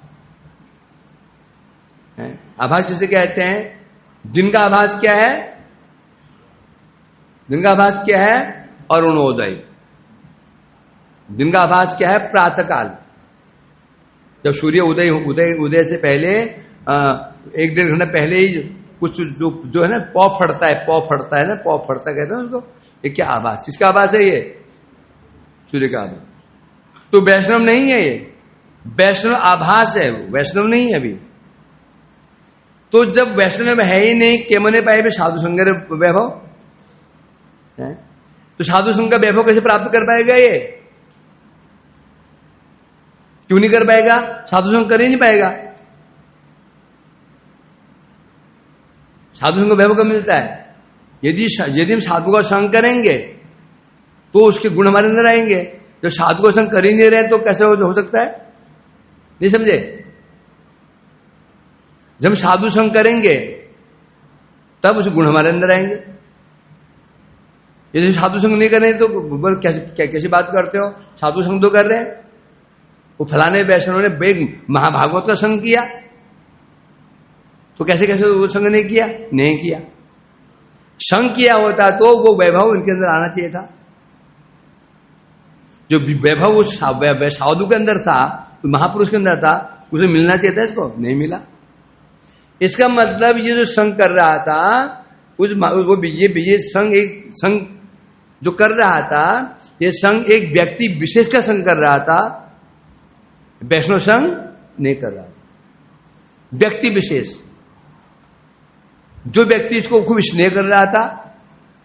आभास जिसे कहते हैं, दिन का आभास क्या है? दिन का आभास क्या है? अरुणोदय। दिन का आभास क्या है? प्रातःकाल, जब सूर्य उदय से पहले 1-1.5 घंटा पहले ही कुछ जो है ना पौ फटता है ना, पौ फटता कहते हैं उसको। ये क्या आभास? किसका आभास है? ये सूर्य का आभास। तो वैष्णव नहीं है ये, वैष्णव आभास है, वैष्णव नहीं है अभी। तो जब वैष्णव है ही नहीं, केमने पाए साधु संग वैभव है, तो साधु संग का वैभव कैसे प्राप्त कर पाएगा? ये क्यों नहीं कर पाएगा? साधु संग कर ही नहीं पाएगा। साधु संग वैभव कब मिलता है? यदि हम साधु का संग करेंगे तो उसके गुण हमारे अंदर आएंगे। जो साधु का संग कर ही नहीं रहे तो कैसे हो सकता है? नहीं समझे? जब हम साधु संग करेंगे तब उसे गुण हमारे अंदर आएंगे। यदि साधु संग नहीं करें तो कैसी बात करते हो? साधु संग तो कर रहे हैं। वो फलाने वैष्णव ने बेग महाभागवत का संग किया, तो कैसे वो संग नहीं किया? नहीं किया। संग किया होता तो वो वैभव इनके अंदर आना चाहिए था। जो वैभव उस साधु के अंदर था, महापुरुष के अंदर था, उसे मिलना चाहिए था, इसको नहीं मिला। इसका मतलब ये जो संग कर रहा था, ये संग जो कर रहा था, ये संग एक व्यक्ति विशेष का संग कर रहा था, वैष्णव संग नहीं कर रहा। व्यक्ति विशेष, जो व्यक्ति इसको खूब स्नेह कर रहा था,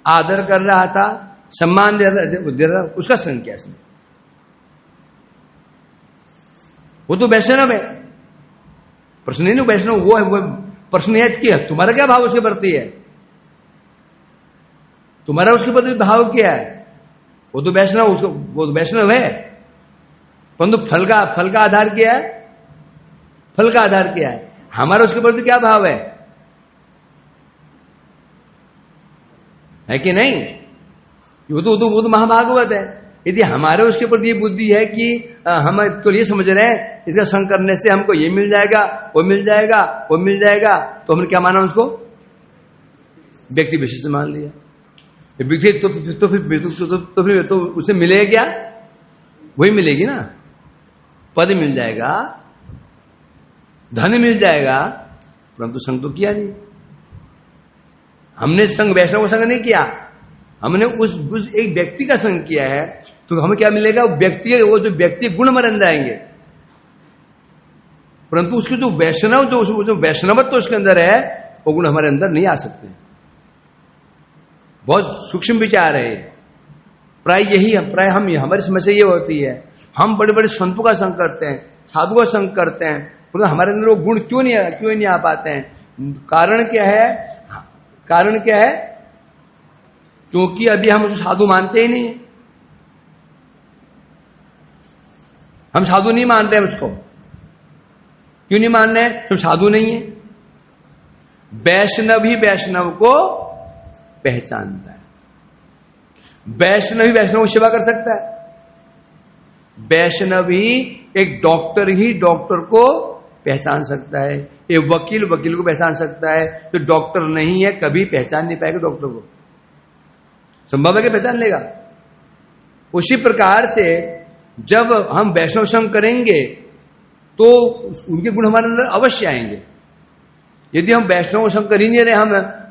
आदर कर रहा था, सम्मान दे रहा, उसका संग किया इसने। वो तो वैष्णव है। प्रश्न नहीं वैष्णव वो है, वो प्रश्न है कि तुम्हारा क्या भाव उसके प्रति है? तुम्हारा उसके प्रति भाव क्या है? वो तो वैष्णव, उसको वो तो वैष्णव है, परंतु फल का आधार क्या है? फल का आधार क्या है? हमारा उसके प्रति क्या भाव है कि नहीं? वो तो महाभागवत है। यदि हमारे उसके प्रति ये बुद्धि है कि हम तो ये समझ रहे हैं इसका संग करने से हमको ये मिल जाएगा, वो मिल जाएगा, वो मिल जाएगा, तो हमने क्या माना उसको? व्यक्ति विशेष मान लिया। तो फिर उसे मिलेगा क्या? वही मिलेगी ना, पद मिल जाएगा, धन मिल जाएगा, परंतु संग तो किया नहीं। हमने संग वैष्णव को संग नहीं किया, हमने उस एक व्यक्ति का संग किया है, तो हमें क्या मिलेगा? वो जो व्यक्ति गुण हमारे अंदर आएंगे, परंतु उसके जो वैष्णवत्व तो उसके अंदर है, वो गुण हमारे अंदर नहीं आ सकते। बहुत सूक्ष्म विचार है। प्राय हमारी समस्या ये होती है, हम बड़े बड़े संतों का संग करते हैं, साधु का संग करते हैं, परंतु हमारे अंदर वो गुण क्यों नहीं आ पाते हैं? कारण क्या है? क्योंकि अभी हम उसे साधु मानते ही नहीं। हम साधु नहीं मानते हैं उसको। क्यों नहीं मान रहे हैं? तो साधु नहीं है। वैष्णव ही वैष्णव को पहचानता है, वैष्णव ही वैष्णव की सेवा कर सकता है, वैष्णव ही एक डॉक्टर को पहचान सकता है, एक वकील को पहचान सकता है। जो डॉक्टर नहीं है कभी पहचान नहीं पाएगा डॉक्टर को। संभव है कि पहचान लेगा? उसी प्रकार से जब हम वैष्णव संग करेंगे तो उनके गुण हमारे अंदर अवश्य आएंगे। यदि हम वैष्णव संग कर ही नहीं रहे,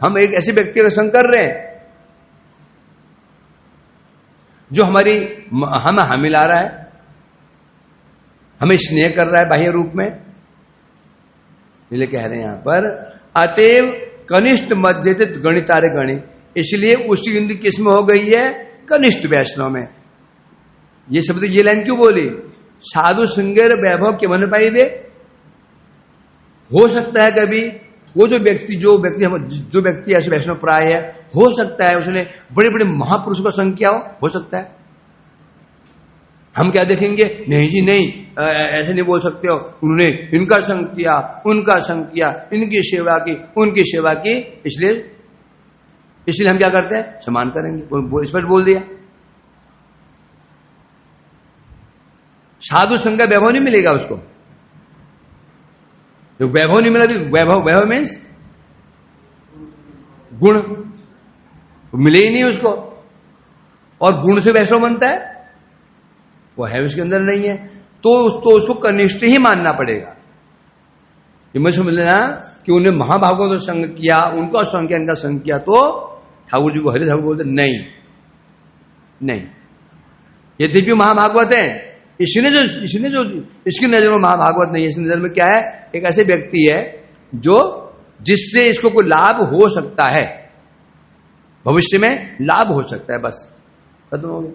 हम एक ऐसे व्यक्ति का संग कर रहे हैं जो हमें मिला रहा है, हमें स्नेह कर रहा है बाह्य रूप में, इसलिए कह रहे हैं यहां पर अतएव कनिष्ठ मध्यतित गणितारे गणि, इसलिए उसकी गिनती किसमें हो गई है? कनिष्ठ वैष्णव में। ये शब्द ये लाइन क्यों बोली? साधु सिंगर वैभव के मन पाई वे। हो सकता है कभी वो जो व्यक्ति ऐसे वैष्णव प्राय है, हो सकता है उसने बड़े बड़े महापुरुषों का संग किया हो सकता है। हम क्या देखेंगे? नहीं जी नहीं, ऐसे नहीं बोल सकते हो, उन्होंने इनका संग किया, उनका संग किया, इनकी सेवा की, उनकी सेवा की, इसलिए हम क्या करते हैं? सम्मान करेंगे। स्पष्ट बोल दिया। साधु संग का वैभव नहीं मिलेगा उसको। जो वैभव नहीं मिला, वैभव मीन्स गुण, मिले ही नहीं उसको, और गुण से वैष्णव बनता है, वो है उसके अंदर नहीं है, तो उसको कनिष्ठ ही मानना पड़ेगा। ये मुझे समझ लेना कि उन्हें महाभागवत तो संग किया, उनका संग किया, इनका संग किया, तो ठाकुर जी को हरि ठाकुर बोलते नहीं। ये दिव्य महाभागवत है, इसने जो इसकी नजर में महाभागवत नहीं है, इसकी नजर में क्या है, एक ऐसे व्यक्ति है जो जिससे इसको कोई लाभ हो सकता है, भविष्य में लाभ हो सकता है, बस खत्म हो गया।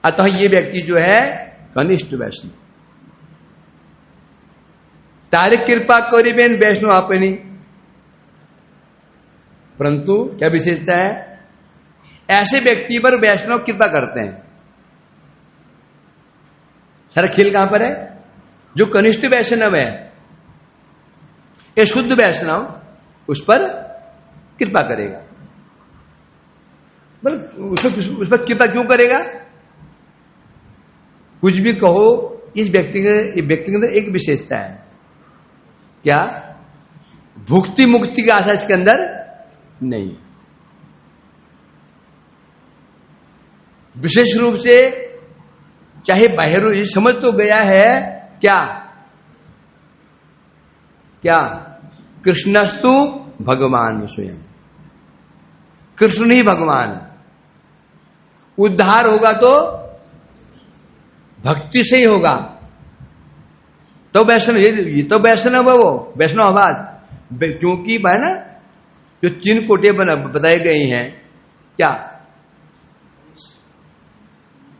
अतः ये व्यक्ति जो है कनिष्ठ वैष्णव, तारे कृपा करीबेन वैष्णव अपनी। परंतु क्या विशेषता है, ऐसे व्यक्ति पर वैष्णव कृपा करते हैं। सारा खेल कहां पर है, जो कनिष्ठ वैष्णव है, ये शुद्ध वैष्णव उस पर कृपा करेगा। उस पर कृपा क्यों करेगा, कुछ भी कहो, इस व्यक्ति के अंदर एक विशेषता है, क्या, भुक्ति मुक्ति की आशा इसके अंदर नहीं। विशेष रूप से चाहे बाहर समझ तो गया है, क्या क्या, कृष्णस्तु भगवान स्वयं, कृष्ण ही भगवान। उद्धार होगा तो भक्ति से ही होगा, तो वैष्णव, ये तो वैष्णव है, वो वैष्णव आवाज, क्योंकि भाई ना जो 3 कोटियां बताई गई हैं, क्या,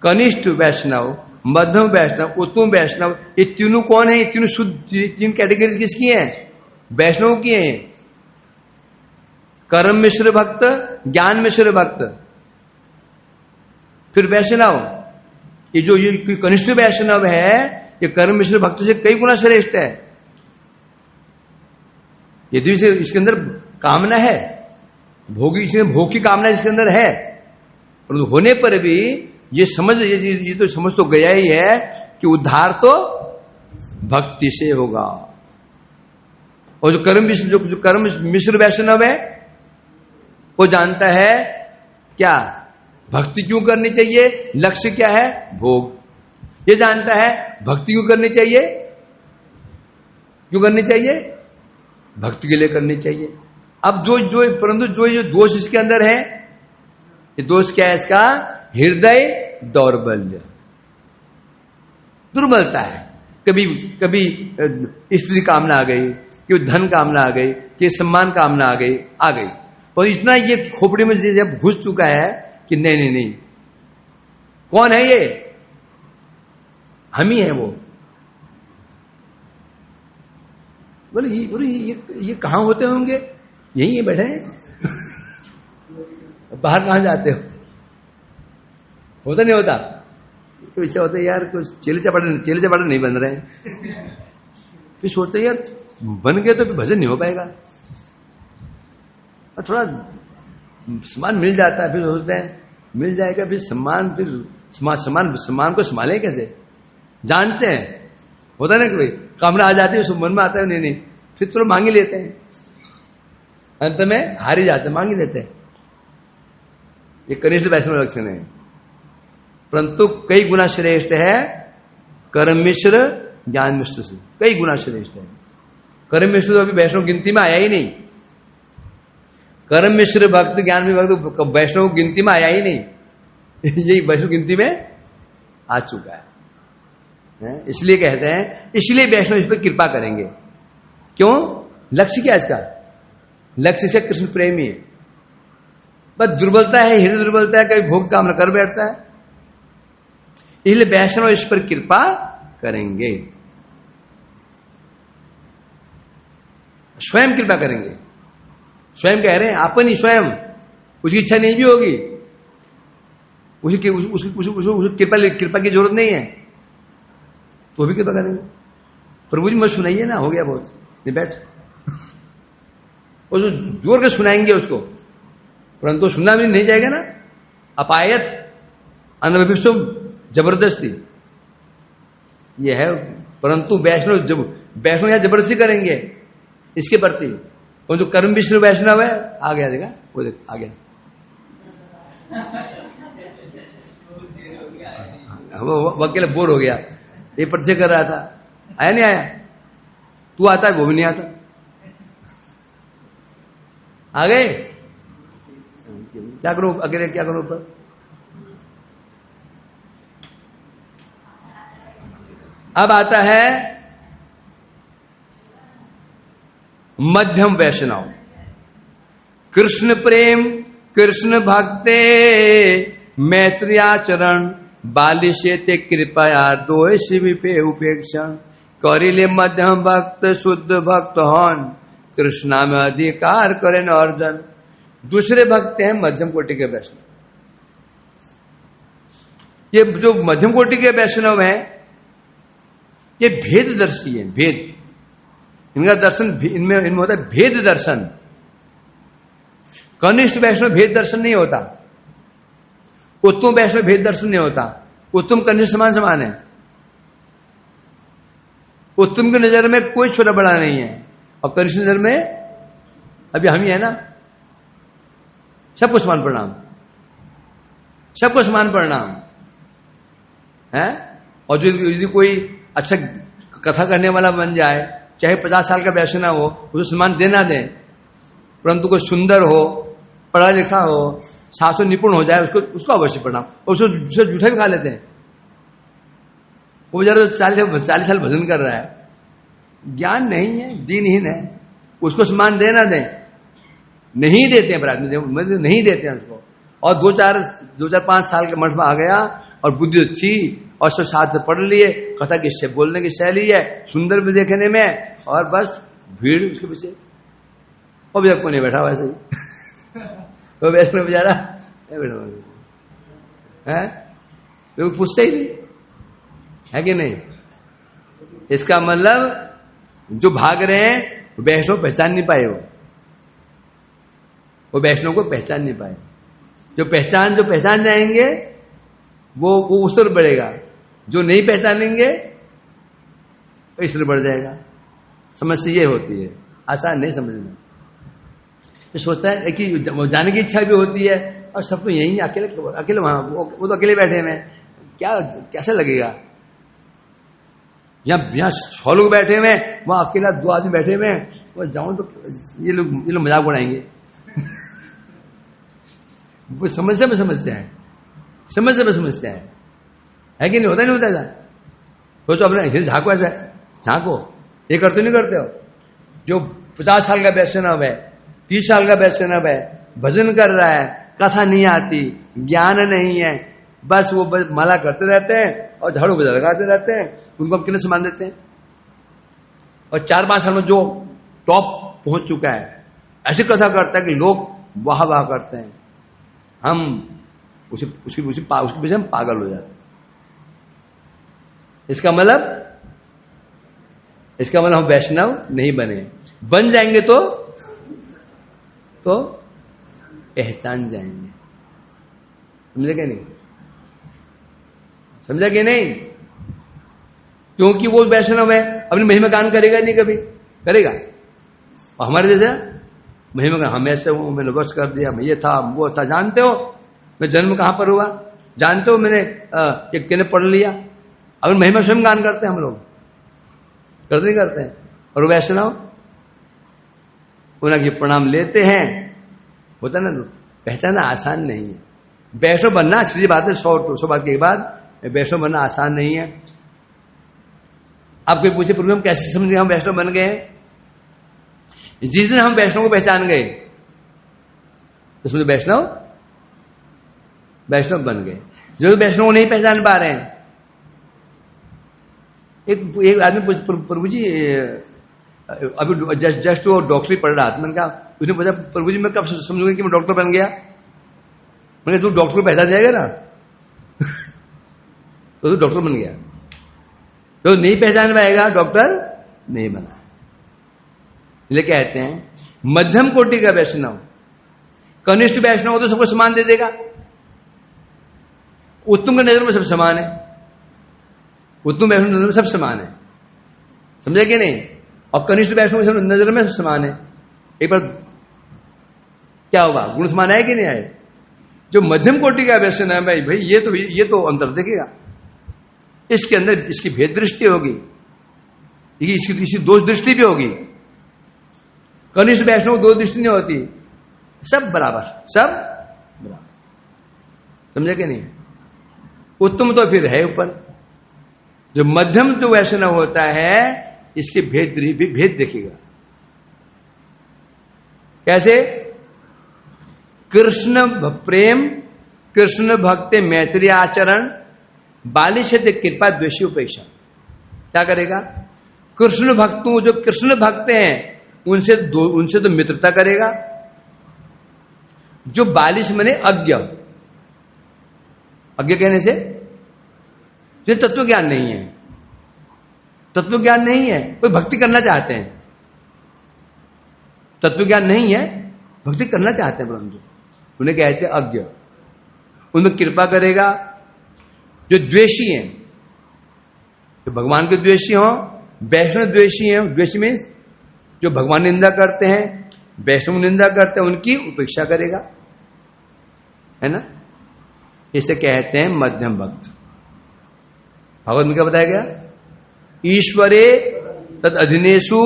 कनिष्ठ वैष्णव, मध्यम वैष्णव, उत्तम वैष्णव, ये तीनों कौन है, ये तीनों शुद्ध, 3 कैटेगरीज किसकी हैं, वैष्णव की हैं। कर्म मिश्र भक्त, ज्ञान मिश्र भक्त, फिर वैष्णव। ये जो ये कनिष्ठ वैष्णव है, ये कर्म मिश्र भक्त से कई गुना श्रेष्ठ है। यदि इसके अंदर कामना है, भोगी, इसमें भोग की कामना इसके अंदर है, परंतु होने पर भी ये तो समझ तो गया ही है कि उद्धार तो भक्ति से होगा। और जो कर्म मिश्र वैष्णव है, वो जानता है क्या, भक्ति क्यों करनी चाहिए, लक्ष्य क्या है, भोग। ये जानता है भक्ति क्यों करनी चाहिए, भक्ति के लिए करनी चाहिए। अब परंतु जो ये दोष इसके अंदर है, ये दोष क्या है इसका, हृदय दौर्बल्य, दुर्बलता है। कभी स्त्री कामना आ गई, कि धन कामना आ गई, कि सम्मान कामना आ गई, और इतना ये खोपड़ी में जब घुस चुका है कि नहीं, कौन है ये, हम ही है वो। बोले ये कहां होते होंगे, यही है बैठे हैं, बाहर कहां जाते हो, होता नहीं होता, तो इच्छा होता है यार कुछ चेले चपाटे नहीं बन रहे हैं, फिर सोचते यार बन गए तो फिर भजन नहीं हो पाएगा, और थोड़ा सम्मान मिल जाता है, फिर सोचते हैं मिल जाएगा, फिर सम्मान को संभालें कैसे, जानते हैं, होता ना कि भाई कामना आ जाती है, उस मन में आता है नहीं, फिर चलो मांग ही लेते हैं, अंत में हार ही जाते हैं, मांग ही लेते हैं। ये कनिष्ठ वैष्णव लक्षण है। परंतु कई गुना श्रेष्ठ है कर्म मिश्र ज्ञान मिश्र से, कई गुना श्रेष्ठ है। कर्म मिश्र तो अभी वैष्णव गिनती में आया ही नहीं, कर्म मिश्र भक्त ज्ञान में भक्त वैष्णव गिनती में आया ही नहीं, यही वैष्णव गिनती में आ चुका है। इसलिए कहते हैं, इसलिए वैष्णव इस पर कृपा करेंगे। क्यों, लक्ष्य क्या है इसका, लक्ष्य से कृष्ण प्रेमी है, बस दुर्बलता है, हृदय दुर्बलता है, कभी भोग कामना कर बैठता है, इसलिए वैष्णव इस पर कृपा करेंगे, स्वयं कृपा करेंगे। स्वयं कह रहे हैं, अपन ही स्वयं, उसकी इच्छा नहीं भी होगी, उसकी कृपा की जरूरत नहीं है, तो भी कृपा करेंगे। प्रभु जी मत सुनाइए ना, हो गया बहुत, नहीं बैठ, और जोर के सुनाएंगे उसको, परंतु सुनना भी नहीं जाएगा ना, अपायत अनभिष्टुम, जबरदस्ती ये है। परंतु वैष्णव जब वैष्णव यहां जबरदस्ती करेंगे इसके प्रति। वो जो कर्म विष्णु वैष्णव है, आ गया देखा, वो देख आ गया, वो अकेले बोर हो गया, ये परिचय कर रहा था, आया नहीं आया, तू आता है वो भी नहीं आता, आ गए, क्या करो अकेले, क्या करो ऊपर। अब आता है मध्यम वैष्णव, कृष्ण प्रेम कृष्ण भक्ते मैत्रियाचरण बालिशेते कृपया दोष विपे उपेक्षण करिले मध्यम भक्त शुद्ध भक्त हन कृष्णा में अधिकार करें अर्जन। दूसरे भक्त हैं मध्यम कोटि के वैष्णव। ये जो मध्यम कोटि के वैष्णव हैं ये भेददर्शी है, भेद, इनका दर्शन इनमें होता है भेद दर्शन। कनिष्ठ वैष्णव भेद दर्शन नहीं होता, उत्तम वैष्णव भेद दर्शन नहीं होता। उत्तम कनिष्ठ समान समान है। उत्तम की नजर में कोई छोटा बड़ा नहीं है और कनिष्ठ नजर में अभी हम ही है ना, सबको समान प्रणाम, सबको समान प्रणाम है। और जो यदि कोई अच्छा कथा करने वाला बन जाए, चाहे 50 साल का वैष्णव हो, उसे सम्मान देना दे, परंतु कोई सुंदर हो, पढ़ा लिखा हो, शास्त्र निपुण हो जाए, उसको अवश्य प्रणाम। और उसको जूठा भी खा लेते हैं। वो बेचारा 40 साल भजन कर रहा है, ज्ञान नहीं है, दीनहीन है, उसको सम्मान देना दें, नहीं देते हैं प्रार्थना, नहीं देते हैं उसको। और 2-4-5 साल के मठ में आ गया और बुद्धि अच्छी और सब शास्त्र पढ़ लिए, कथा की बोलने की शैली है, सुंदर भी देखने में, और बस भीड़ उसके पीछे, और भी को नहीं बैठा वैसे ही तो वैष्णव बेचारा है, लोग पूछते ही नहीं है कि नहीं। इसका मतलब जो भाग रहे हैं वैष्णव पहचान नहीं पाए, वो वैष्णव को पहचान नहीं पाए। जो पहचान जाएंगे वो उस तरफ बढ़ेगा, जो नहीं पहचानेंगे वो इस तरफ बढ़ जाएगा। समस्या ये होती है, आसान नहीं समझना। तो सोचता है कि जाने की इच्छा भी होती है और सबको यही अकेले वहां, वो तो अकेले बैठे हैं, क्या कैसे लगेगा। यहाँ 6 लोग बैठे हुए, वहां अकेला 2 आदमी बैठे हुए, वो जाऊं तो ये लोग मजाक उड़ाएंगे वो समस्या में समस्या है, समस्या में समस्या है कि नहीं, होता नहीं होता ऐसा। सोचो अपने झांको, ऐसा झांको, ये करते नहीं करते हो। जो 50 साल का वैष्णव है, 30 साल का वैष्णव है, भजन कर रहा है, कथा नहीं आती, ज्ञान नहीं है, बस वो माला करते रहते हैं और झाड़ू बजा लगाते रहते हैं, उनको हम कितने सम्मान देते हैं। और 4-5 साल में जो टॉप पहुंच चुका है, ऐसी कथा करता है कि लोग वाह वाह करते हैं, हम उसके पीछे हम पागल हो जाते हैं। इसका मतलब हम वैष्णव नहीं बने। बन जाएंगे तो पहचान जाएंगे। समझे क्या नहीं, समझा कि नहीं। क्योंकि वो वैष्णव है, अपनी महिमा गान करेगा नहीं, कभी करेगा। और हमारे जैसे महिमा गान, हम ऐसे हूं, मैंने बस कर दिया, मैं ये था वो था। जानते हो मैं जन्म कहां पर हुआ, जानते हो मैंने कितने पढ़ लिया। अगर महिमा स्वयं गान करते हैं हम लोग, करते नहीं करते हैं। और वैष्णव उनकी प्रणाम लेते हैं। होता ना, पहचानना आसान नहीं है। वैष्णव बनना सीधी बात है, 100 बात के बाद वैष्णव बनना आसान नहीं है। आप कोई पूछे प्रभु हम कैसे समझे हम वैष्णव बन गए। जिस दिन हम वैष्णव को पहचान गए तो समझो वैष्णव बन गए। जो वैष्णव को नहीं पहचान पा रहे हैं, एक आदमी प्रभु जी अभी जस्ट वो डॉक्टरी पढ़ रहा था। मैंने कहा, उसने पूछा प्रभु जी मैं कब समझूंगा कि मैं डॉक्टर बन गया। मैंने तू डॉक्टर को पहचान जाएगा ना तो तू डॉक्टर बन गया। तो नहीं पहचान पाएगा, डॉक्टर नहीं बना। इसलिए कहते हैं मध्यम कोटि का वैष्णव, कनिष्ठ वैष्णव हो तो सबको समान दे देगा। उत्तम की नजर में सब समान है, उत्तम वैष्णव नजर में सब समान है। समझे कि नहीं? और कनिष्ठ वैष्णव के नजर में समान है। एक बार क्या हुआ, गुण समान आए कि नहीं आए? जो मध्यम कोटि का वैष्णव है भाई ये तो अंतर देखेगा, इसके अंदर इसकी भेद दृष्टि होगी, इसकी दोष दृष्टि भी होगी। कनिष्ठ वैष्णव दो दृष्टि नहीं होती, सब बराबर, सब बराबर। समझे कि नहीं? उत्तम तो फिर है ऊपर, जो मध्यम जो वैष्णव होता है इसके भेद देखेगा। कैसे? कृष्ण प्रेम, कृष्ण भक्त मैत्री आचरण, बालिश कृपा द्वेषी उपेक्षा। क्या करेगा? कृष्ण भक्तों, जो कृष्ण भक्त हैं उनसे तो मित्रता करेगा। जो बालिश मने अज्ञ, अज्ञ कहने से जो तत्व ज्ञान नहीं है, तत्व ज्ञान नहीं है, कोई भक्ति करना चाहते हैं, तत्व ज्ञान नहीं है, भक्ति करना चाहते हैं, परंतु उन्हें कहते हैं अज्ञ। उनमें कृपा करेगा। जो द्वेषी हैं, जो भगवान के द्वेषी हों, वैष्णव द्वेषी हैं, द्वेषी मीन्स जो भगवान निंदा करते हैं, वैष्णव निंदा करते हैं, उनकी उपेक्षा करेगा, है ना? इसे कहते हैं मध्यम भक्त। भगवत में क्या बताया गया? ईश्वरे तद अधीनेषु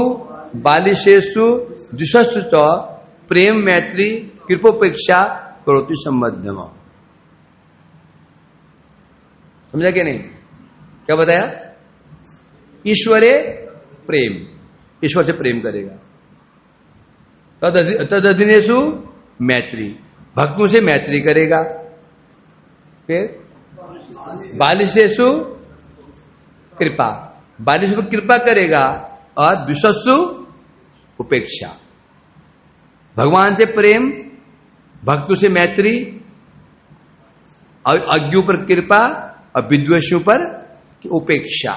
बालिशेषु द्विषस्तु च प्रेम मैत्री कृपोपेक्षा करोति सम्मध्यम। समझा कि नहीं? क्या बताया? ईश्वरे प्रेम, ईश्वर से प्रेम करेगा। तद अधीनेषु मैत्री, भक्तों से मैत्री करेगा। फिर बालिशेषु कृपा, बालिश पर कृपा करेगा। और द्विषस्तु उपेक्षा, भगवान से प्रेम, भक्तों से मैत्री, और अज्ञों पर कृपा और विद्वेषों पर उपेक्षा।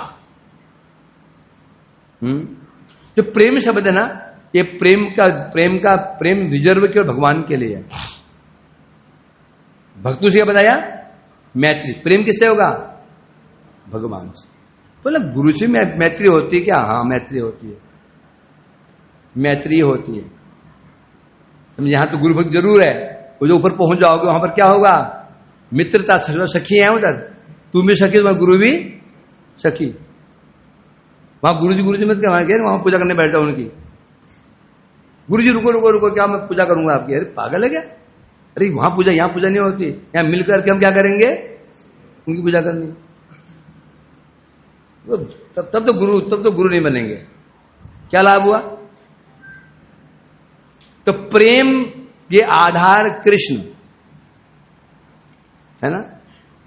जो प्रेम शब्द है ना, ये प्रेम रिजर्व केवल भगवान के लिए है। भक्तों से क्या बताया? मैत्री। प्रेम किससे होगा? भगवान से। बोला गुरु से मैत्री होती है क्या? हाँ, मैत्री होती है, मैत्री होती है। समझे? यहां तो गुरु भक्त जरूर है, वो जो ऊपर पहुंच जाओगे वहां पर क्या होगा? मित्रता, सखी है उधर, तुम भी सखी, तुम्हारा गुरु भी सखी। वहां गुरु जी मत क्या वहां पूजा करने बैठ जाओ उनकी। गुरु जी रुको, क्या मैं पूजा करूंगा आपकी? अरे पागल है क्या? अरे वहां पूजा, यहां पूजा नहीं होती। यहां मिलकर के हम क्या करेंगे? उनकी पूजा करनी। तब तो गुरु नहीं बनेंगे। क्या लाभ हुआ? तो प्रेम के आधार कृष्ण है ना।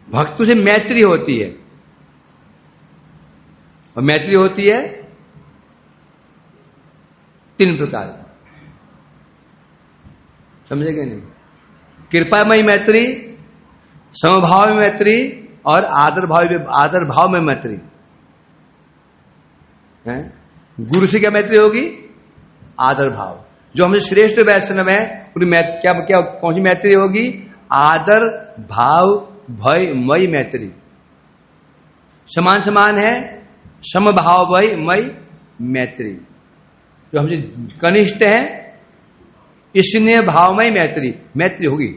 भक्तों से मैत्री होती है, और मैत्री होती है 3 प्रकार। समझेंगे नहीं? कृपामयी मैत्री, समभाव में मैत्री, और आदर भाव में मैत्री है। गुरु से क्या मैत्री होगी? आदर भाव। जो हमसे श्रेष्ठ वैष्णव है उनकी क्या कौन सी मैत्री होगी? आदर भाव भय मई मैत्री। समान है, समभाव भय मई मैत्री। जो हमसे कनिष्ठ है स्नेह भावमय मैत्री होगी।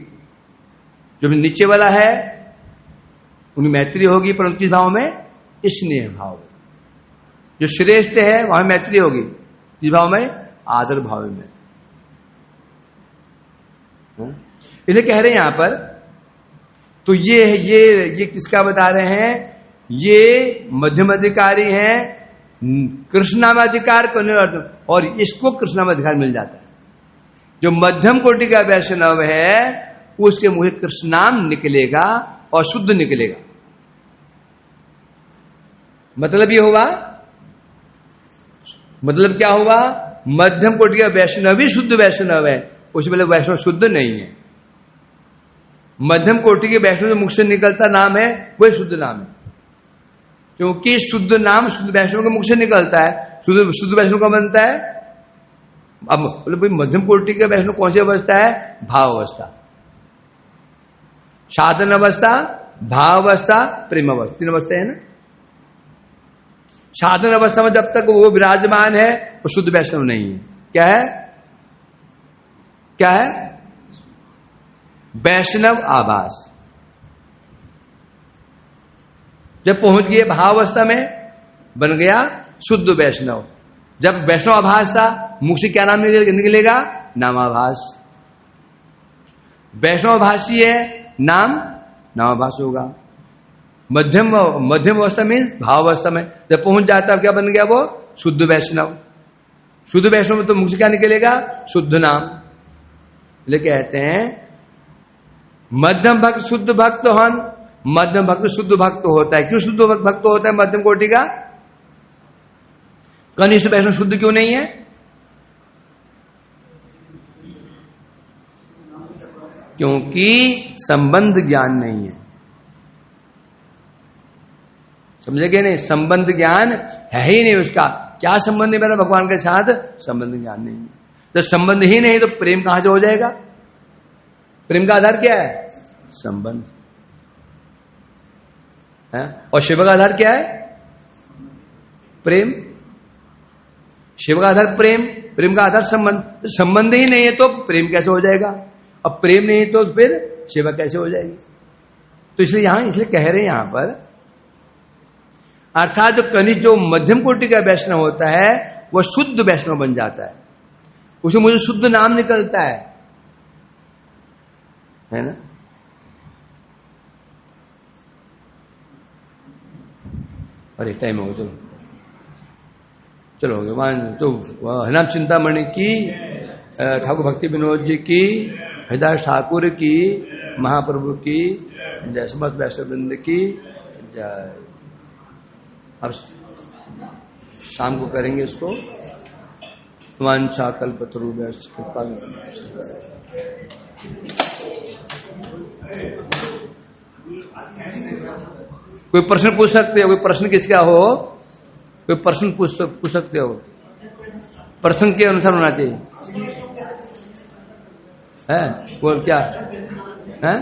जो नीचे वाला है उनकी मैत्री होगी, परंतु किस भाव में? स्नेह भाव। जो श्रेष्ठ है वहां मैत्री होगी, किस भाव में? आदर भाव में। इसे कह रहे हैं यहां पर। तो ये किसका बता रहे हैं? ये मध्यम अधिकारी हैं, कृष्णामाधिकार करने, और इसको कृष्णामाधिकार मिल जाता है। जो मध्यम कोटि का वैष्णव है उसके मुंह कृष्णाम निकलेगा और शुद्ध निकलेगा। मतलब ये होगा, मतलब क्या होगा? मध्यम कोटि का वैष्णव ही शुद्ध वैष्णव है, उसमें मतलब वैष्णव शुद्ध नहीं है। मध्यम कोटि के वैष्णव जो मुख से निकलता नाम है वही शुद्ध नाम है, क्योंकि शुद्ध नाम शुद्ध वैष्णव के मुख से निकलता है। शुद्ध वैष्णव का बनता है। अब मतलब मध्यम कोटि का वैष्णव कौन सी अवस्था है? भाव अवस्था, साधन अवस्था, भाव अवस्था, प्रेम अवस्था, 3 अवस्था है ना। साधन अवस्था में जब तक वो विराजमान है वो शुद्ध वैष्णव नहीं है। क्या है? क्या है? वैष्णव आभास। जब पहुंच गए भावावस्था में बन गया शुद्ध वैष्णव। जब वैष्णव आभास था, मुख से क्या नाम निकलेगा? नामाभास। वैष्णव आभासी है, नाम नामाभास होगा। मध्यम अवस्था में भाव अवस्था में जब पहुंच जाता है क्या बन गया वो? शुद्ध वैष्णव। शुद्ध वैष्णव में तो मुख से क्या निकलेगा? शुद्ध नाम। इसलिए कहते हैं मध्यम भक्त शुद्ध भक्त हन। मध्यम भक्त शुद्ध भक्त होता है। क्यों शुद्ध भक्त होता है मध्यम कोटि का? कनिष्ठ वैष्णव शुद्ध क्यों नहीं है? क्योंकि संबंध ज्ञान नहीं है। समझेगे नहीं? संबंध ज्ञान है ही नहीं उसका। क्या संबंध है मेरा भगवान के साथ? संबंध ज्ञान नहीं है। तो संबंध ही नहीं तो प्रेम कहां से हो जाएगा? प्रेम का आधार क्या है? संबंध है। और शिव का आधार क्या है? प्रेम। शिव का आधार प्रेम, प्रेम का आधार संबंध। संबंध ही नहीं है तो प्रेम कैसे हो जाएगा? अब प्रेम नहीं तो फिर सेवा कैसे हो जाएगी? तो इसलिए कह रहे हैं यहां पर, अर्थात जो कनिष्ठ जो मध्यम कोटि का वैष्णव होता है वह शुद्ध वैष्णव बन जाता है। उसे मुझे शुद्ध नाम निकलता है ना? अरे टाइम हो गया, चलो हो गया। तो हरिनाम चिंतामणि की, ठाकुर भक्ति विनोद जी की, हरिदास ठाकुर की, महाप्रभु की जय, समस्त वैष्णव वृंद की जय। अब शाम को करेंगे इसको। वांछा कल्पतरुभ्यश्च कृपा। कोई प्रश्न पूछ सकते हो? कोई प्रश्न किसका हो? कोई प्रश्न पूछ सकते हो? प्रश्न के अनुसार होना चाहिए है। बोल क्या है?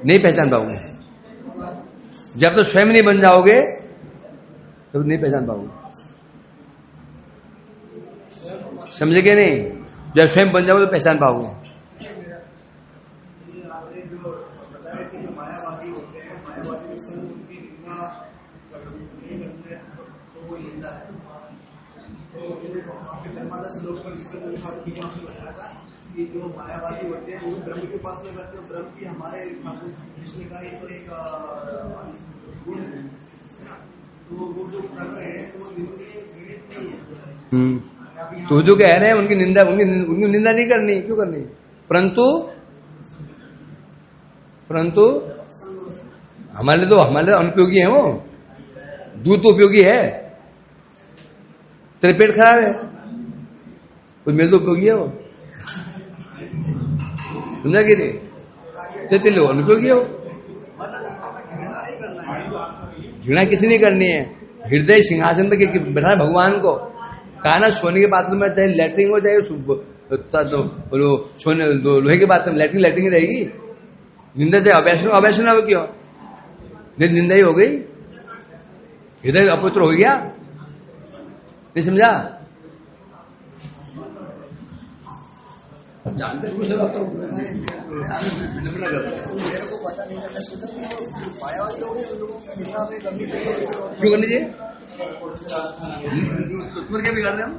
नहीं पहचान पाओगे जब तो स्वयं नहीं बन जाओगे तो नहीं पहचान पाओगे। समझेगे नहीं? जब स्वयं बन जाओगे तो पहचान पाओगे। कि जो मायावादी होते हैं वो ब्रह्म के पास में करते हैं। ब्रह्म की हमारे कृष्ण का एक गुण है, तो वो जो कर रहे हैं वो निंदनीय नहीं है। तो जो कह रहे हैं उनकी निंदा नहीं करनी। क्यों करनी? परंतु हमारे लिए अनुपयोगी है वो। दूध तो उपयोगी है। तेरे पेट खराब है तो मेरे तो उपयोगी है वो। समझा कि नहीं? तो चलो अनुपयोगी हो। घृणा किसी नहीं करनी है। हृदय सिंहासन पे बैठा भगवान को। कहा ना सोने के बाथरूम में चाहे लैट्रिन हो चाहे सोने लोहे के बाथरूम लैट्रिन रहेगी। निंदा चाहे अवैष्णव हो क्यों? निंदा ही हो गई। हृदय अपवित्र हो गया। नहीं समझा? जानते हुए सब आता हूँ क्यों करनी चाहिए? क्या बिगाड़ रहे हैं हम?